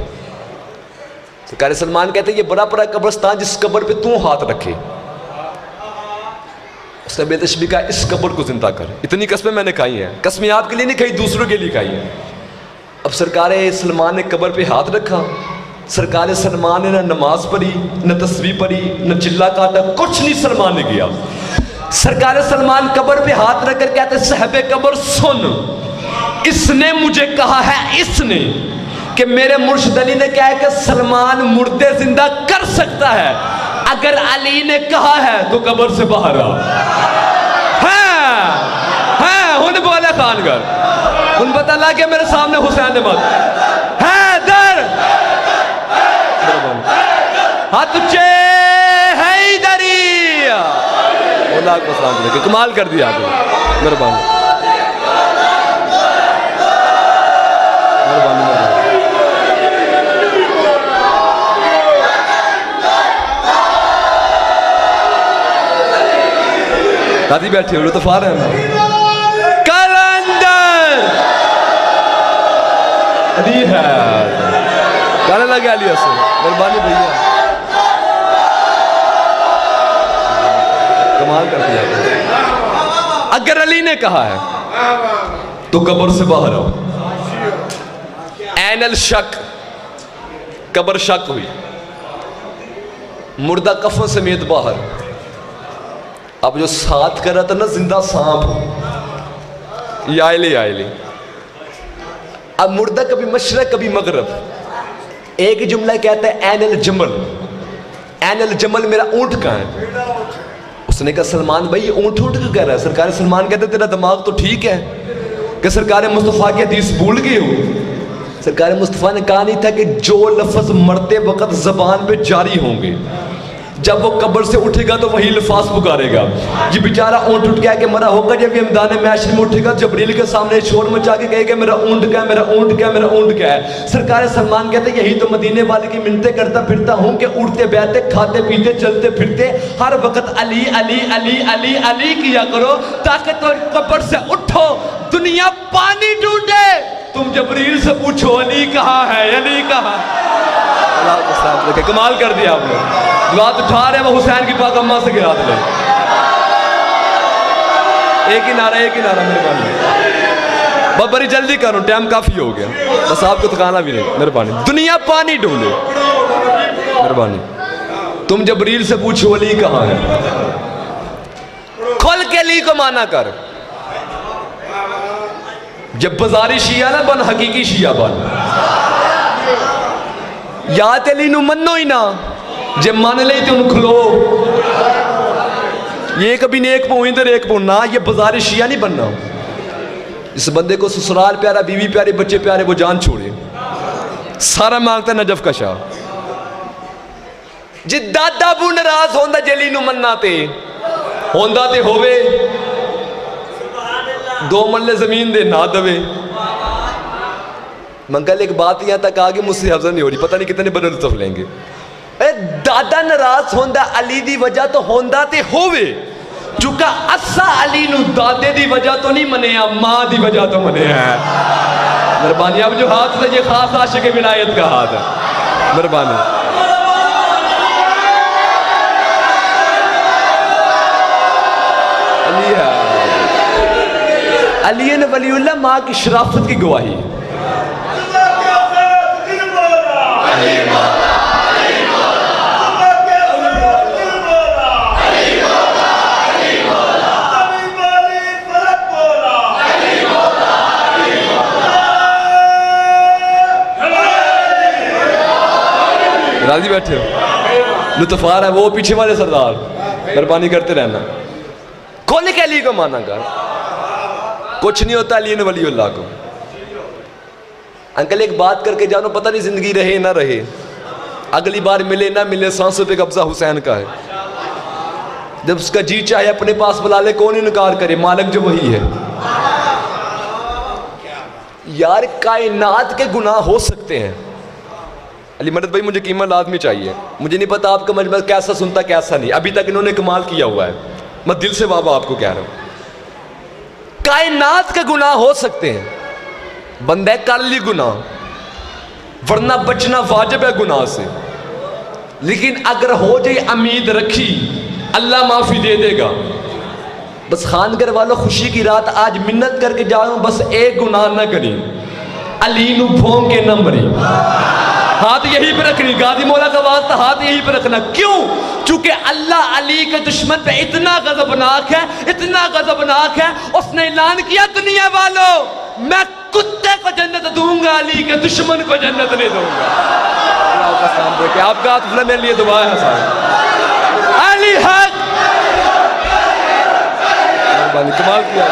सरकार सलमान कहते ये बड़ा बड़ा कब्रिस्तान जिस कब्र पे तू हाथ रखे, उसने बेतशबी कहा इस कब्र को जिंदा कर। इतनी कस्में मैंने खाई हैं, कस्में आपके लिए नहीं खाई, दूसरों के लिए खाई हैं। अब सरकार सलमान ने कब्र पे हाथ रखा, सरकार सलमान ने ना नमाज पढ़ी, न तस्बीह पढ़ी, न चिल्ला काटा, कुछ नहीं सलमान ने किया। सरकार सलमान कब्र पे हाथ रखकर कहते साहबे कब्र सुन, इसने मुझे कहा है, इसने कि मेरे मुर्शिद अली ने कहा है कि सलमान मुर्दे जिंदा कर सकता है। अगर अली ने कहा है तो कब्र से बाहर आओ। हाँ, खान कर उन पता लग गया मेरे सामने हुसैन मत हैदर हाथ उच्चे हैदरी को सलाम लेके कमाल कर दिया आपने। मेहरबानी दादी बैठे हो तो फार है कलंदर अली है गाने लगे अली हसन मेहरबानी भैया कमाल कर दिया। अगर अली ने कहा है तो कब्र से बाहर आओ। ऐनल शक कब्र शक हुई मुर्दा कफन समेत बाहर। अब जो साथ कर रहा था ना जिंदा सांप ये आयले अब मुर्दा कभी मशरक कभी मगरब। एक जुमला कहता है ऐनल जमल मेरा ऊंट कहाँ है। उसने कहा सलमान भाई ये ऊंट क्यों कह रहा है। सरकार सलमान कहते तेरा दिमाग तो ठीक है कि सरकार मुस्तफ़ा की हदीस भूल गए हो। सरकार मुस्तफ़ा ने कहा नहीं था कि जो लफ्ज़ मरते वक्त ज़बान पे जारी होंगे जब वो कब्र से उठेगा तो वही लफाज पुकारेगा। ये बेचारा ऊंट उठ गया कि मरा होगा जब ये मैदान महशर में उठेगा जबरील के सामने शोर मचा के कहेगा मेरा ऊंट क्या मेरा ऊंट क्या मेरा ऊंट क्या है। सरकार सलमान कहते यही तो मदीने वाले की मिन्नतें करता फिरता हूँ कि उठते बैठते खाते पीते चलते फिरते हर वक्त अली अली अली अली अली किया करो ताकि तो कब्र से उठो दुनिया पानी ढूंढे। तुम जबरील से पूछो अली कहाँ है अली कहाँ। कमाल कर दिया आपने। दुआत उठा रहे वो हुसैन की पाक अम्मा से गिरा दे। एक ही नारा मेहरबानी बस बड़ी जल्दी करूं टाइम काफी हो गया बस आपको थकाना भी नहीं। मेहरबानी दुनिया पानी ढूंढे मेहरबानी। तुम जबरील से पूछो अली कहाँ है खोल के अली को माना कर। जब बाजारी शिया ना बन हकीकी शिया बन। याद अली नू मनो ही ना जे मान ले तो खलो ये कभी ने एक पौ इधर एक पौ ना ये बाजारी शिया नहीं बनना। इस बंदे को ससुराल प्यारा बीवी प्यारे बच्चे प्यारे वो जान छोड़े सारा मांगता नजफ का शाह। जे दादा बू नाराज होंदा जली नू मन्ना ते होंदा ते होवे 2 मरले जमीन दे ना दवे। मंगल एक बात यहाँ तक आगे मुझसे हफ्जा नहीं हो रही पता नहीं कितने बड़े लुत्फ लेंगे। दादा नाराज होंदा अली दी वजह तो होंदा ते होवे चुका असा अली नू दादे दी वजह तो नहीं मने मां दी वजह तो मने है। मेहरबानी अब जो हाथ से ये खास आशिक विलायत का हाथ है। मेहरबानी अली है अली ने वलीउल्लाह मां की शराफत की गवाही। राजी बैठे हो लुत्फार है वो पीछे वाले सरदार मेहरबानी करते रहना। खोल के अली को माना कर कुछ नहीं होता अली ने वलीउल्लाह को। अंकल एक बात करके जानो पता नहीं जिंदगी रहे ना रहे अगली बार मिले ना मिले सांसों पे कब्जा हुसैन का है। जब उसका जी चाहे अपने पास बुला ले कौन इनकार करे मालिक जो वही है। यार कायनात के गुनाह हो सकते हैं। अली मदद भाई मुझे कीमत लाजमी चाहिए। मुझे नहीं पता आपका मजमा कैसा सुनता कैसा नहीं अभी तक इन्होंने कमाल किया हुआ है। मैं दिल से बाबा आपको कह रहा हूं कायनात के गुनाह हो सकते हैं बंदे कर ली गुनाह वरना बचना वाजिब है गुनाह से। लेकिन अगर हो जाए उम्मीद रखी अल्लाह माफी दे देगा। बस खानगर वालों खुशी की रात आज मिन्नत करके जाओ बस एक गुनाह ना करी अली नू भोंग के न मरी। हाथ यहीं पे रखनी गाजी मौला का वास्ता हाथ यहीं पे रखना। क्यों चूंकि अल्लाह अली के दुश्मन पे इतना गजबनाक है उसने ऐलान किया दुनिया वालों मैं कुत्ते को जन्नत दूंगा अली के दुश्मन को जन्नत नहीं दूंगा। आपका हाथ मेरे लिए दुआ है साहब अली हक कमाल किया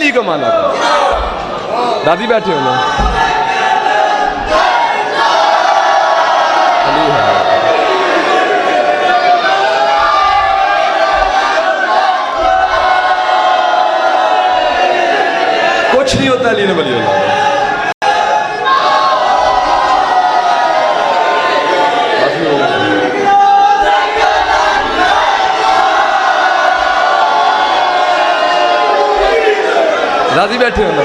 अली को माना था। दादी बैठे हो ना, अली है। कुछ नहीं होता अली ने वली अल्लाह। राजी बैठे हो ना,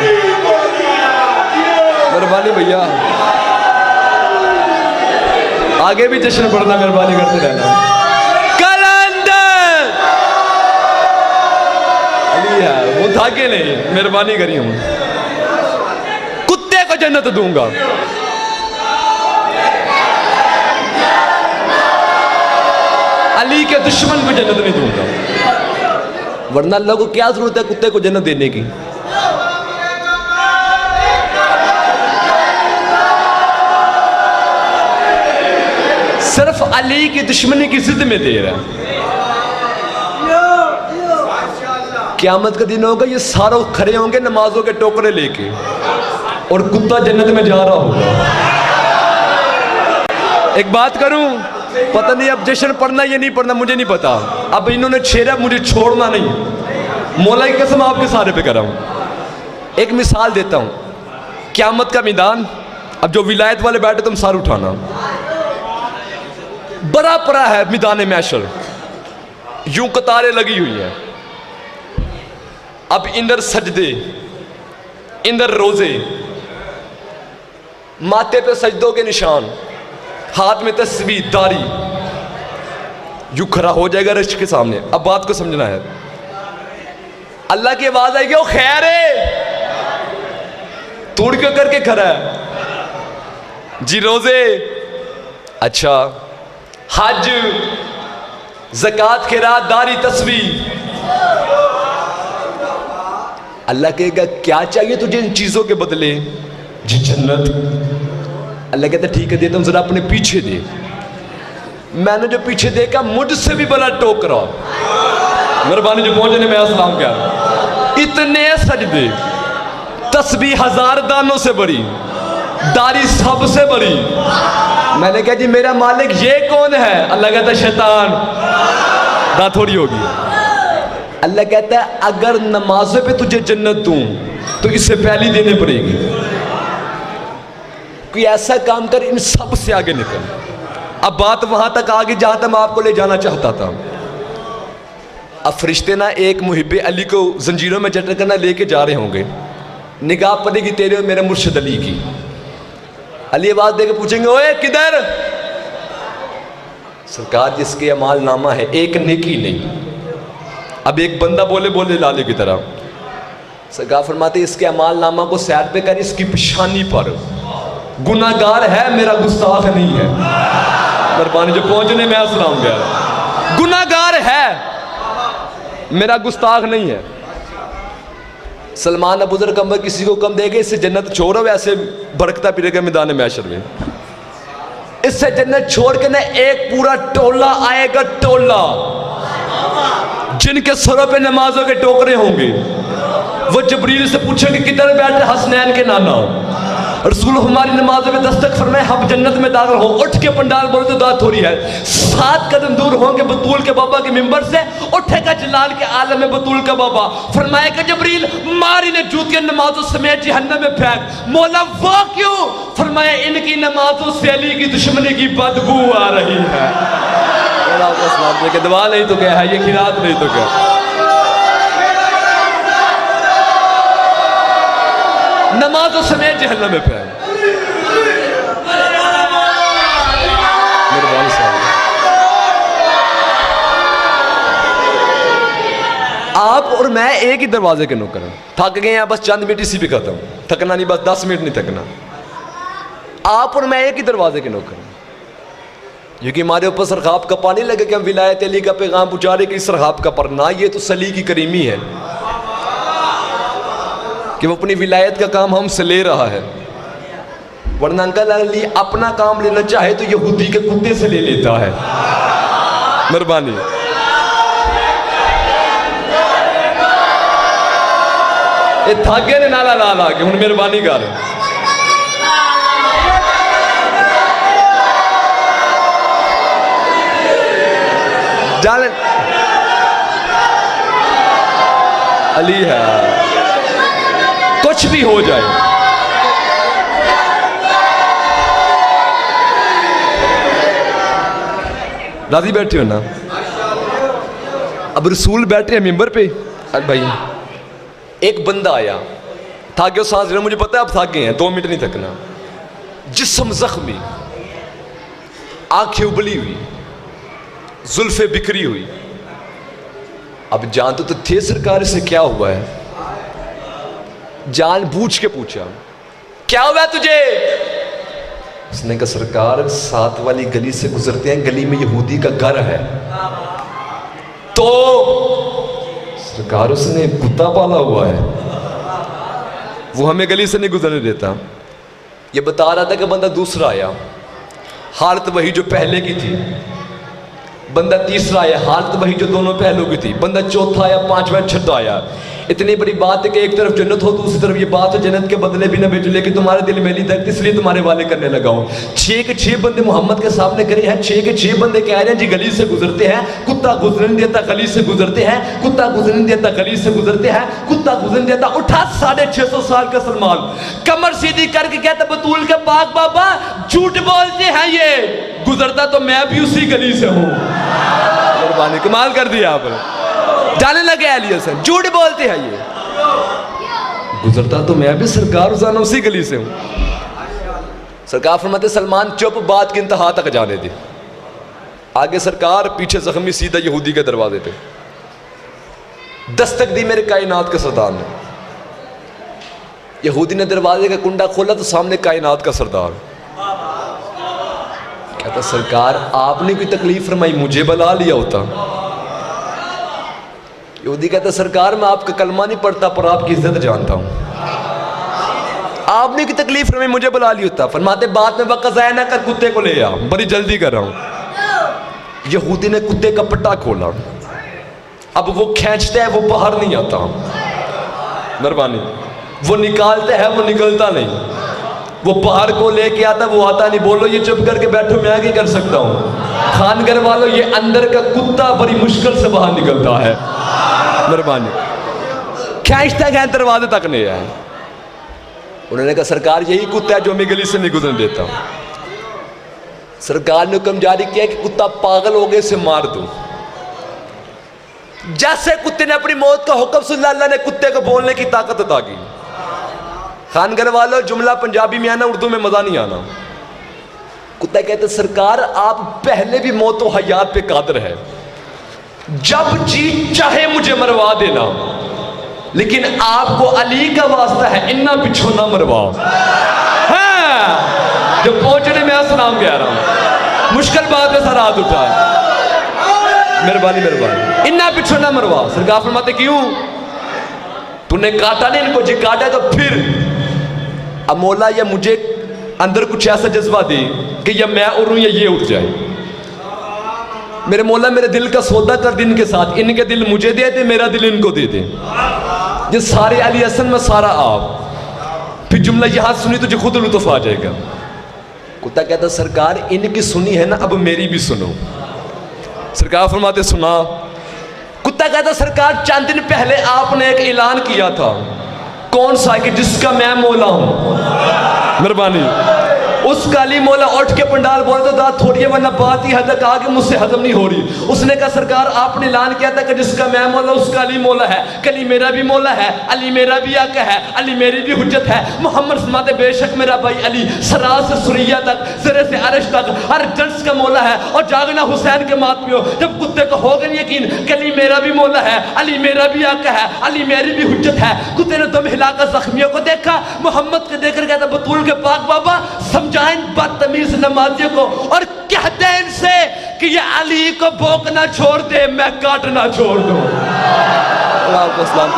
मेहरबानी भैया, आगे भी जश्न पढ़ना, मेहरबानी करते रहना। कलंदर अली है, वो धागे नहीं, मेहरबानी करी हूं। कुत्ते को जन्नत दूंगा, अली के दुश्मन को जन्नत नहीं दूंगा। वरना अल्लाह को क्या जरूरत है कुत्ते को जन्नत देने की। सिर्फ अली की दुश्मनी की जिद में दे रहा है। क़यामत का दिन होगा, ये सारों खड़े होंगे नमाजों के टोकरे लेके, और कुत्ता जन्नत में जा रहा होगा। एक बात करूं, पता नहीं अब जश्न पढ़ना या नहीं पढ़ना, मुझे नहीं पता। अब इन्होंने छेड़ा, मुझे छोड़ना नहीं, मौला की कसम आपके सारे पे कर रहा हूं। एक मिसाल देता हूं, क़यामत का मैदान, अब जो विलायत वाले बैठे तुम सार उठाना, बड़ा पड़ा है मैदान महशर, यूं कतारें लगी हुई हैं। अब इंदर सजदे, इंदर रोजे, माथे पे सजदों के निशान, हाथ में तस्बीह, दाढ़ी, यूं खड़ा हो जाएगा रश के सामने। अब बात को समझना है, अल्लाह की आवाज आएगी, ओ खैर है, तोड़ के करके खड़ा है जी, रोजे, अच्छा, हज, ज़कात, खैरात, दाढ़ी, तस्बीह। अल्लाह कहेगा क्या चाहिए तुझे इन चीजों के बदले? जी जन्नत। अल्लाह कहता ठीक है देता हूं, जरा अपने पीछे दे। मैंने जो पीछे देखा मुझसे भी बड़ा टोकरा, मेहरबानी जो पहुंचने में अस्सलाम क्या, इतने सजदे, तस्बीह हजार दानों से बड़ी, दाढ़ी सबसे बड़ी। मैंने कहा जी मेरा मालिक ये कौन है? अल्लाह कहता शैतान, ना थोड़ी होगी। अल्लाह कहता है अगर नमाजों पे तुझे जन्नत दूं तो इससे पहली देनी पड़ेगी। कोई ऐसा काम कर, इन सब से आगे निकल। अब बात वहां तक आगे जहां तक मैं आपको ले जाना चाहता था। अब फरिश्ते ना एक मुहिब्बे अली को जंजीरों में जटर करना लेके जा रहे होंगे, निगाह पड़ेगी तेरे और मेरे मुर्शिद अली की। अली आवाज देकर पूछेंगे ओए किधर? सरकार जिसके अमाल नामा है एक नेकी नहीं। अब एक बंदा बोले बोले लाले की तरह, सरकार फरमाते इसके अमाल नामा को सैर पे कर, इसकी पेशानी पर गुनाहगार है, मेरा गुस्ताख नहीं है। मेहरबानी जो पहुंचने में अस्सलाम गया, गुनाहगार है, मेरा गुस्ताख नहीं है। सलमान अबू ज़र कम किसी को कम देगा, इससे जन्नत छोड़ो, वैसे भड़कता फिरेगा मैदान महशर में। इससे जन्नत छोड़ के ना एक पूरा टोला आएगा, टोला जिनके सरों पे नमाजों के टोकरे होंगे। वो जबरील से पूछेंगे किधर बैठे? हसनैन के नाना। रसूल हमारी नमाजों में दस्तक फरमाए, हम जन्नत में दाखिल हो। उठ के पंडाल बोले तो दात हो रही है। 7 कदम दूर होंगे बतूल के बाबा के मिंबर से, उठेगा जलाल के आलम में बतूल का बाबा, फरमाएगा जबरील मारी ने जूतियां नमाजों समेत जहन्नम में फेंक। मौला वो क्यों? फरमाया इनकी नमाजों से अली की दुश्मनी की बदबू आ रही है। के दवा नहीं तो क्या है, ये खिरात नहीं तो क्या। नमाजों समेत जहन्नम में फेंक। आप और मैं एक ही दरवाजे के नौकर हैं। थक गए हैं, बस चंद मिनट इसी पे खत्म। थकना नहीं, बस 10 मिनट नहीं थकना। आप और मैं एक ही दरवाजे के नौकर हैं। क्योंकि हमारे ऊपर सरखाब का पानी लगे कि हम विलायत अली का पैगाम पहुंचा रहे कि सरखाब का पढ़ना, ये तो सली की करीमी है कि वो अपनी विलायत का काम हमसे ले रहा है। वरना अंकल अली अपना काम लेना चाहे तो यहूदी के कुत्ते से ले लेता है। मेहरबानी। ये धागे ने नाला ला ला के हुण मेहरबानी कर जान अली है कुछ भी हो जाए राजी बैठे हो ना। अब रसूल बैठे हैं मिंबर पे। अरे भाई एक बंदा आया थाके सांस ले, मुझे पता है आप थाके हैं, 2 मिनट नहीं थकना। जिस्म जख्मी, आंखें उबली हुई, जुल्फे बिखरी हुई। अब जानते तो थे सरकार से क्या हुआ है, जान बूझ के पूछा क्या हुआ है तुझे। उसने कहा सरकार साथ वाली गली से गुजरते हैं, गली में यहूदी का घर है, तो सरकार उसने कुत्ता पाला हुआ है, वो हमें गली से नहीं गुजरने देता। ये बता रहा था कि बंदा दूसरा आया, हालत वही जो पहले की थी। बंदा तीसरा आया, हालत वही जो दोनों पहलू की थी। बंदा चौथा आया, 5वां छठा आया। इतनी बड़ी बात है कि एक तरफ जन्नत हो, दूसरी तरफ ये बात हो जन्नत के बदले भी ना भेजो, लेकिन तुम्हारे दिल में दर्द इसलिए तुम्हारे वाले करने लगा हूं। 6 के 6 बंदे मोहम्मद के सामने खड़े हैं। 6 के 6 बंदे कह रहे हैं जी गली से गुजरते हैं, कुत्ता गुजरने देता, गली से गुजरते हैं, कुत्ता गुजरने देता, गली से गुजरते हैं, कुत्ता गुजरने देता। उठा 650 साल का सलमान, कमर सीधी करके कहता बतूल के पाक बाबा झूठ बोलते हैं, ये गुजरता तो मैं भी उसी गली से हूं। कमाल कर दिया आपने। जाने लगे अली हसन झूठ बोलते हैं, ये गुजरता तो मैं भी सरकार रोजाना उसी गली से हूं। सरकार फरमाते सलमान चुप, बात की इंतहा तक जाने दे। आगे सरकार, पीछे जख्मी, सीधा यहूदी के दरवाजे पे दस्तक दी मेरे कायनात के सरदार ने। यहूदी ने दरवाजे का कुंडा खोला तो सामने कायनात का सरदार कहता सरकार आपने कोई तकलीफ फरमाई, मुझे बुला लिया होता। यहूदी कहता सरकार मैं आपका कलमा नहीं पढ़ता पर आपकी इज्जत जानता हूं, आपने की तकलीफ फरमाई, मुझे बुला लिया होता। फरमाते बात में वक्त ज़ाया ना कर, कुत्ते को ले आ, बड़ी जल्दी कर रहा हूं। यहूदी ने कुत्ते का पट्टा खोला, अब वो खींचता है, वो बाहर नहीं आता। मेहरबानी, वो निकालता है, वो निकलता नहीं। वो बाहर को लेके आता, वो आता नहीं। बोलो ये चुप करके बैठो, मैं आगे कर सकता हूं। खानगर वालों ये अंदर का कुत्ता बड़ी मुश्किल से बाहर निकलता है। मेहरबानी, खींचता गया दरवाजे तक नहीं आया। उन्होंने कहा सरकार यही कुत्ता है जो हमें गली से नहीं गुजरने देता। सरकार ने हुक्म जारी किया कि कुत्ता पागल हो गए, इसे मार दो। जैसे कुत्ते ने अपनी मौत का हुक्म सुना, अल्लाह ने कुत्ते को बोलने की ताकत अता की। खानगर वालों जुमला पंजाबी में आना, उर्दू में मजा नहीं आना। कुत्ता कहते सरकार आप पहले भी मौत व हयात पे कादिर है, जब जी चाहे मुझे मरवा देना, लेकिन आपको अली का वास्ता है, इन्ना पिछो ना मरवाओ। हाँ, जब पहुंचने में सलाम कह रहा हूं, मुश्किल बात है सर, हाथ उठा है। मेहरबानी मेहरबानी, इन्ना पिछो ना मरवा। सरकार फरमाते क्यों, तूने काटा नहीं इनको, जी काटा तो फिर अब मौला या मुझे अंदर कुछ ऐसा जज्बा दे कि या मैं उड़ूं या ये उठ जाए। मेरे मौला मेरे दिल का सौदा कर दे इनके साथ, इनके दिल मुझे दे दे, मेरा दिल इनको दे दे। ये सारे अली हसन में सारा आप, फिर जुमला यहां सुनी तुझे खुद लुत्फ आ जाएगा। कुत्ता कहता सरकार इनकी सुनी है ना, अब मेरी भी सुनो। सरकार फरमाते सुना। कुत्ता कहता सरकार चंद दिन पहले आपने एक ऐलान किया था, कौन सा, कि जिसका मैं मौला हूं। मेहरबानी, उसका अली मौला उठ के पंडाल बोल दो दाद थोड़ी है, वरना बात ही हद तक आगे मुझसे हजम नहीं हो रही। उसने कहा सरकार आपने ऐलान किया था कि जिसका मैं मौला उसका अली मौला है, कली मेरा भी मौला है, अली मेरा भी आका है, अली मेरी भी हुज्जत है। मोहम्मद फरमाते बेशक मेरा भाई अली सरा से सुरैया तक, सिरे से अर्श तक हर जन्स का मौला है। और जागना हुसैन के मातमियों, जब कुत्ते को हो गया यकीन कली मेरा भी मौला है, अली मेरा भी आका है, अली मेरी भी हुज्जत है। कुत्ते ने दम हिलाकर जख्मियों को देखा, मोहम्मद को देखकर कहता बतूल के पाक बाबा समझाएं बदतमीज नमाजियों को और कहते हैं इनसे कि ये अली को भोंकना छोड़ दे, मैं काटना छोड़ दूं।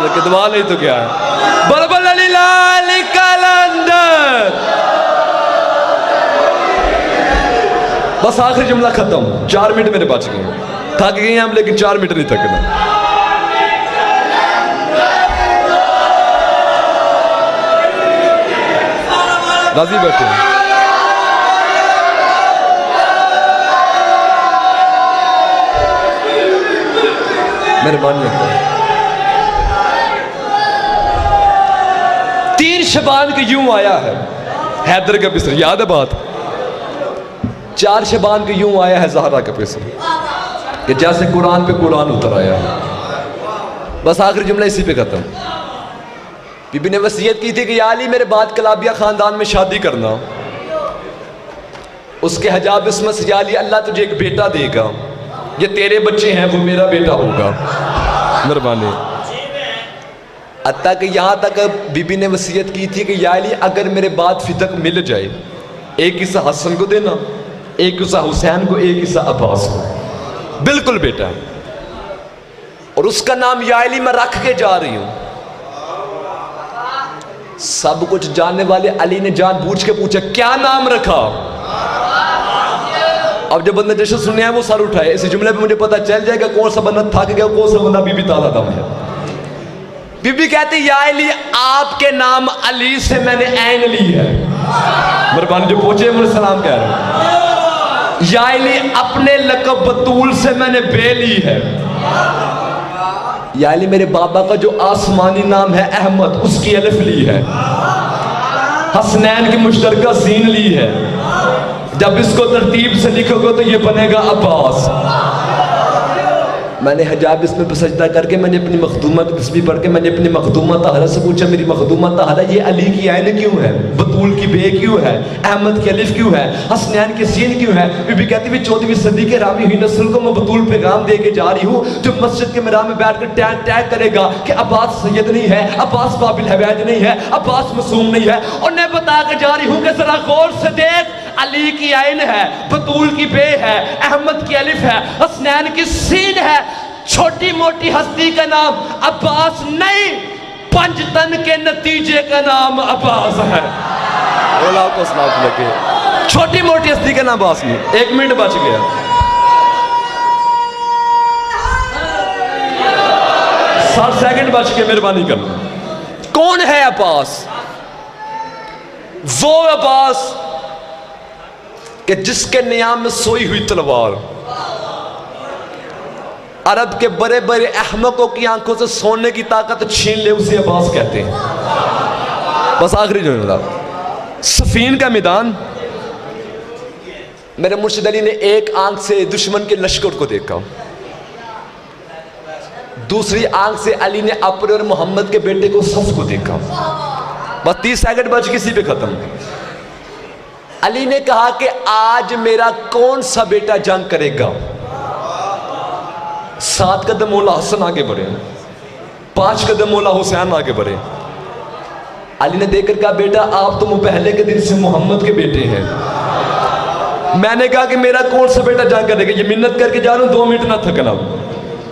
के दुआ नहीं तो क्या है, बलबल अली लाल कलंदर। बस आखिरी जुमला खत्म, 4 मिनट मेरे बच गए। थक गए हम लेकिन 4 मिनट नहीं थकना। गाजी बैठे हैं। मेहरबानी है। 3 शबान के यूं आया है हैदर का पिसर, याद है बात। 4 शबान के यूं आया है ज़हरा का पिसर, कि जैसे कुरान पे कुरान उतर आया। बस आखिरी जुमला इसी पे खत्म। बीबी ने वसीयत की थी कि या अली मेरे बाद कलाबिया ख़ानदान में शादी करना। उसके हजाब इसमें से, या अली अल्लाह तुझे एक बेटा देगा, ये तेरे बच्चे हैं, वो मेरा बेटा होगा। मेहरबानी। हत्ता कि यहाँ तक बीबी ने वसीयत की थी कि या अली अगर मेरे बाद फितक मिल जाए, एक हिस्सा हसन को देना, एक हिस्सा हुसैन को, एक हिस्सा अब्बास को, बिल्कुल बेटा। और उसका नाम या अली मैं रख के जा रही हूं। सब कुछ जानने वाले अली ने जानबूझ के पूछा क्या नाम रखा। अब जब बंदा जश्न सुनने हैं वो सर उठाए। इस जुमले पे मुझे पता चल जाएगा कौन सा बंदा थक गया, कौन सा बंदा बीबी ताला दम है। बीबी कहती या अली आपके नाम अली से मैंने ऐन ली है। मेहरबानी जो पूछे मुझे सलाम कह रहे हैं। या अली अपने लक़ब बतूल से मैंने बे ली है। या अली मेरे बाबा का जो आसमानी नाम है अहमद, उसकी अलिफ ली है। हसनैन की मुश्तरका सीन ली है। जब इसको तरतीब से लिखोगे तो ये बनेगा अब्बास। मैंने हजाब इसमें पर सजदा करके मैंने अपनी मखदूमा की तस्बीह पढ़ के मैंने अपनी मखदूमा तहरा से पूछा, मेरी मखदूमा तहरा ये अली की आयन क्यों है, बतूल की बे क्यों है, अहमद की अलिफ क्यों है, हसनैन की सीन क्यों है। बीबी कहती हुई 14वीं सदी के रावी हुई नस्ल को मैं बतूल पैगाम दे के जा रही हूँ, जो मस्जिद के मिराब में बैठ कर टैग टैग करेगा कि अब्बास सैयद नहीं है, अब्बास बाबिल हवैज नहीं है, अब्बास मासूम नहीं है। और मैं बता के जा रही हूँ कि जरा गौर से देख, अली की आयन है, बतूल की बे है, अहमद की अलिफ है, हसनैन की सीन है। छोटी मोटी हस्ती का नाम अब्बास नहीं, पंजतन के नतीजे का नाम अब्बास है। को लगे छोटी मोटी हस्ती का नाम अब्बास नहीं। 1 मिनट बच गया। साठ सेकंड बच के मेहरबानी करना। कौन है अब्बास? वो अब्बास कि जिसके नियाम में सोई हुई तलवार अरब के बड़े बड़े अहमकों की आंखों से सोने की ताकत छीन ले, उसे अब्बास कहते हैं। बस आखिरी जुमला, सफीन का मैदान। मेरे मुर्शिद अली ने एक आंख से दुश्मन के लश्कर को देखा, दूसरी आंख से अली ने अपने और मोहम्मद के बेटे को सफ को देखा। बस 30 सेकंड बच किसी पे खत्म। अली ने कहा कि आज मेरा कौन सा बेटा जंग करेगा। 7 कदम मौला हसन आगे बढ़े, 5 कदम मौला हुसैन आगे बढ़े। अली ने देखकर कहा बेटा आप तो पहले के दिन से मोहम्मद के बेटे हैं। मैंने कहा कि मेरा कौन सा बेटा जंग करेगा। ये मिन्नत करके जा रहा हूं, 2 मिनट ना थकना।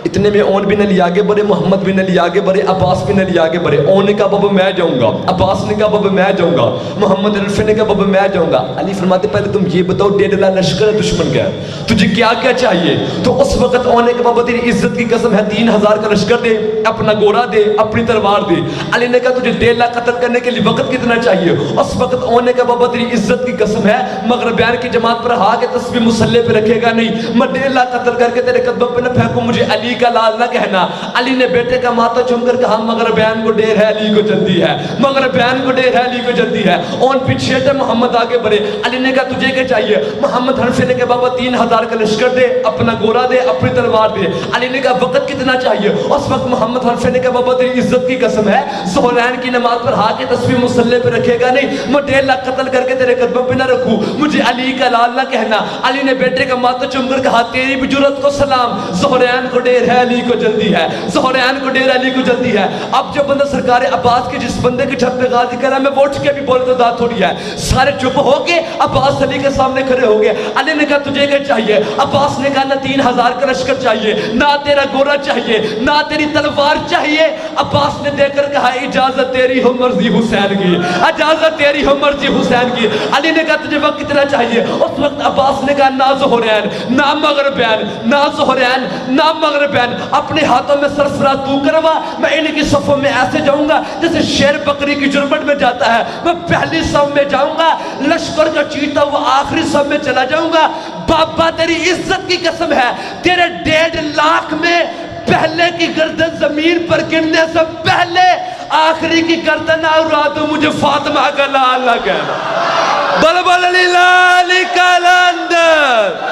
इतने में ओन बिन अली आगे बढ़े, मोहम्मद बिन अली आगे बढ़े, अब्बास बिन अली आगे बढ़े। ओन ने कहा बाबा मैं जाऊंगा, अब्बास ने कहा बाबा मैं जाऊंगा, मोहम्मद रफी ने कहा बाबा मैं जाऊंगा। अली फरमाते पहले तुम ये बताओ 1.5 लाख लश्कर है दुश्मन का, तुझे क्या क्या चाहिए। तो उस वक्त ओन ने कहा बाबा तेरी इज्जत की कसम है 3000 का लश्कर दे, अपना घोड़ा दे, अपनी तलवार दे। अली ने कहा तुझे 1.5 लाख कत्ल करने के लिए वक्त कितना चाहिए। उस वक्त ओन ने कहा बाबा तेरी इज्जत की कसम है मगरबैन की जमात पर हा के तस्बीह मुसल्ले पे रखेगा नहीं, मैं 1.5 लाख कत्ल करके तेरे कदमों पे न फेंकूं, मुझे अली का लाल ना कहना। अली ने बेटे का माथा चूमकर कहा मगर बयान को ढेर है अली को जल्दी है, मगर बयान को ढेर है अली को जल्दी है। और पीछे हटे, मोहम्मद आगे बढ़े। अली ने कहा तुझे क्या चाहिए। मोहम्मद हनफी ने कहा बाबा 3000 का लश्कर दे, अपना घोड़ा दे, अपनी तलवार दे। अली ने कहा वक्त कितना चाहिए। उस वक्त मोहम्मद हनफी ने कहा बाबा तेरी इज्जत की कसम है ज़ोहरैन की नमाज पर हाथ की तस्बीह मुसल्ले पे रखेगा नहीं, मैं 1.5 लाख कत्ल करके तेरे कदमों पे ना रखूं, मुझे अली का लाल ना कहना। अली ने बेटे का माथा चूमकर कहा तेरी भी जुर्रत को सलाम, ज़ोहरैन को ढेर है अली को जल्दी है, ज़ोहरैन को ढेर अली को जल्दी है। अब जब बंदा सरकार अब्बास के जिस बंदे के छत पे गाजी करा मैं वोट के भी बोले तो दात थोड़ी है। सारे चुप हो गए, अब्बास अली के सामने खड़े हो गए। अली ने कहा तुझे क्या चाहिए। अब्बास ने कहा ना 3000 का लश्कर चाहिए, ना तेरा घोड़ा चाहिए, ना तेरी तलवार चाहिए। अब्बास ने देकर कहा इजाजत तेरी हो मर्जी हुसैन की, इजाजत तेरी हो मर्जी हुसैन की। अली ने कहा तुझे वक्त कितना चाहिए। उस वक्त अब्बास ने कहा ना ज़ोहरैन, ना मगरबैन, ना ज़ोहरैन, ना मगरबैन, बहन अपने हाथों में सरसरा तू करवा, मैं इनकी सफों में ऐसे जाऊंगा जैसे शेर बकरी की जुर्मट में जाता है, मैं पहली सफ में जाऊंगा, लश्कर का चीता वो आखिरी सफ में चला जाऊंगा। बाबा तेरी इज्जत की कसम है, तेरे 1.5 लाख में पहले की गर्दन जमीन पर गिरने से पहले आखिरी की गर्दन उड़ा दो, मुझे फातिमा का लाल ना कहना। बलबल लाली कलंदर।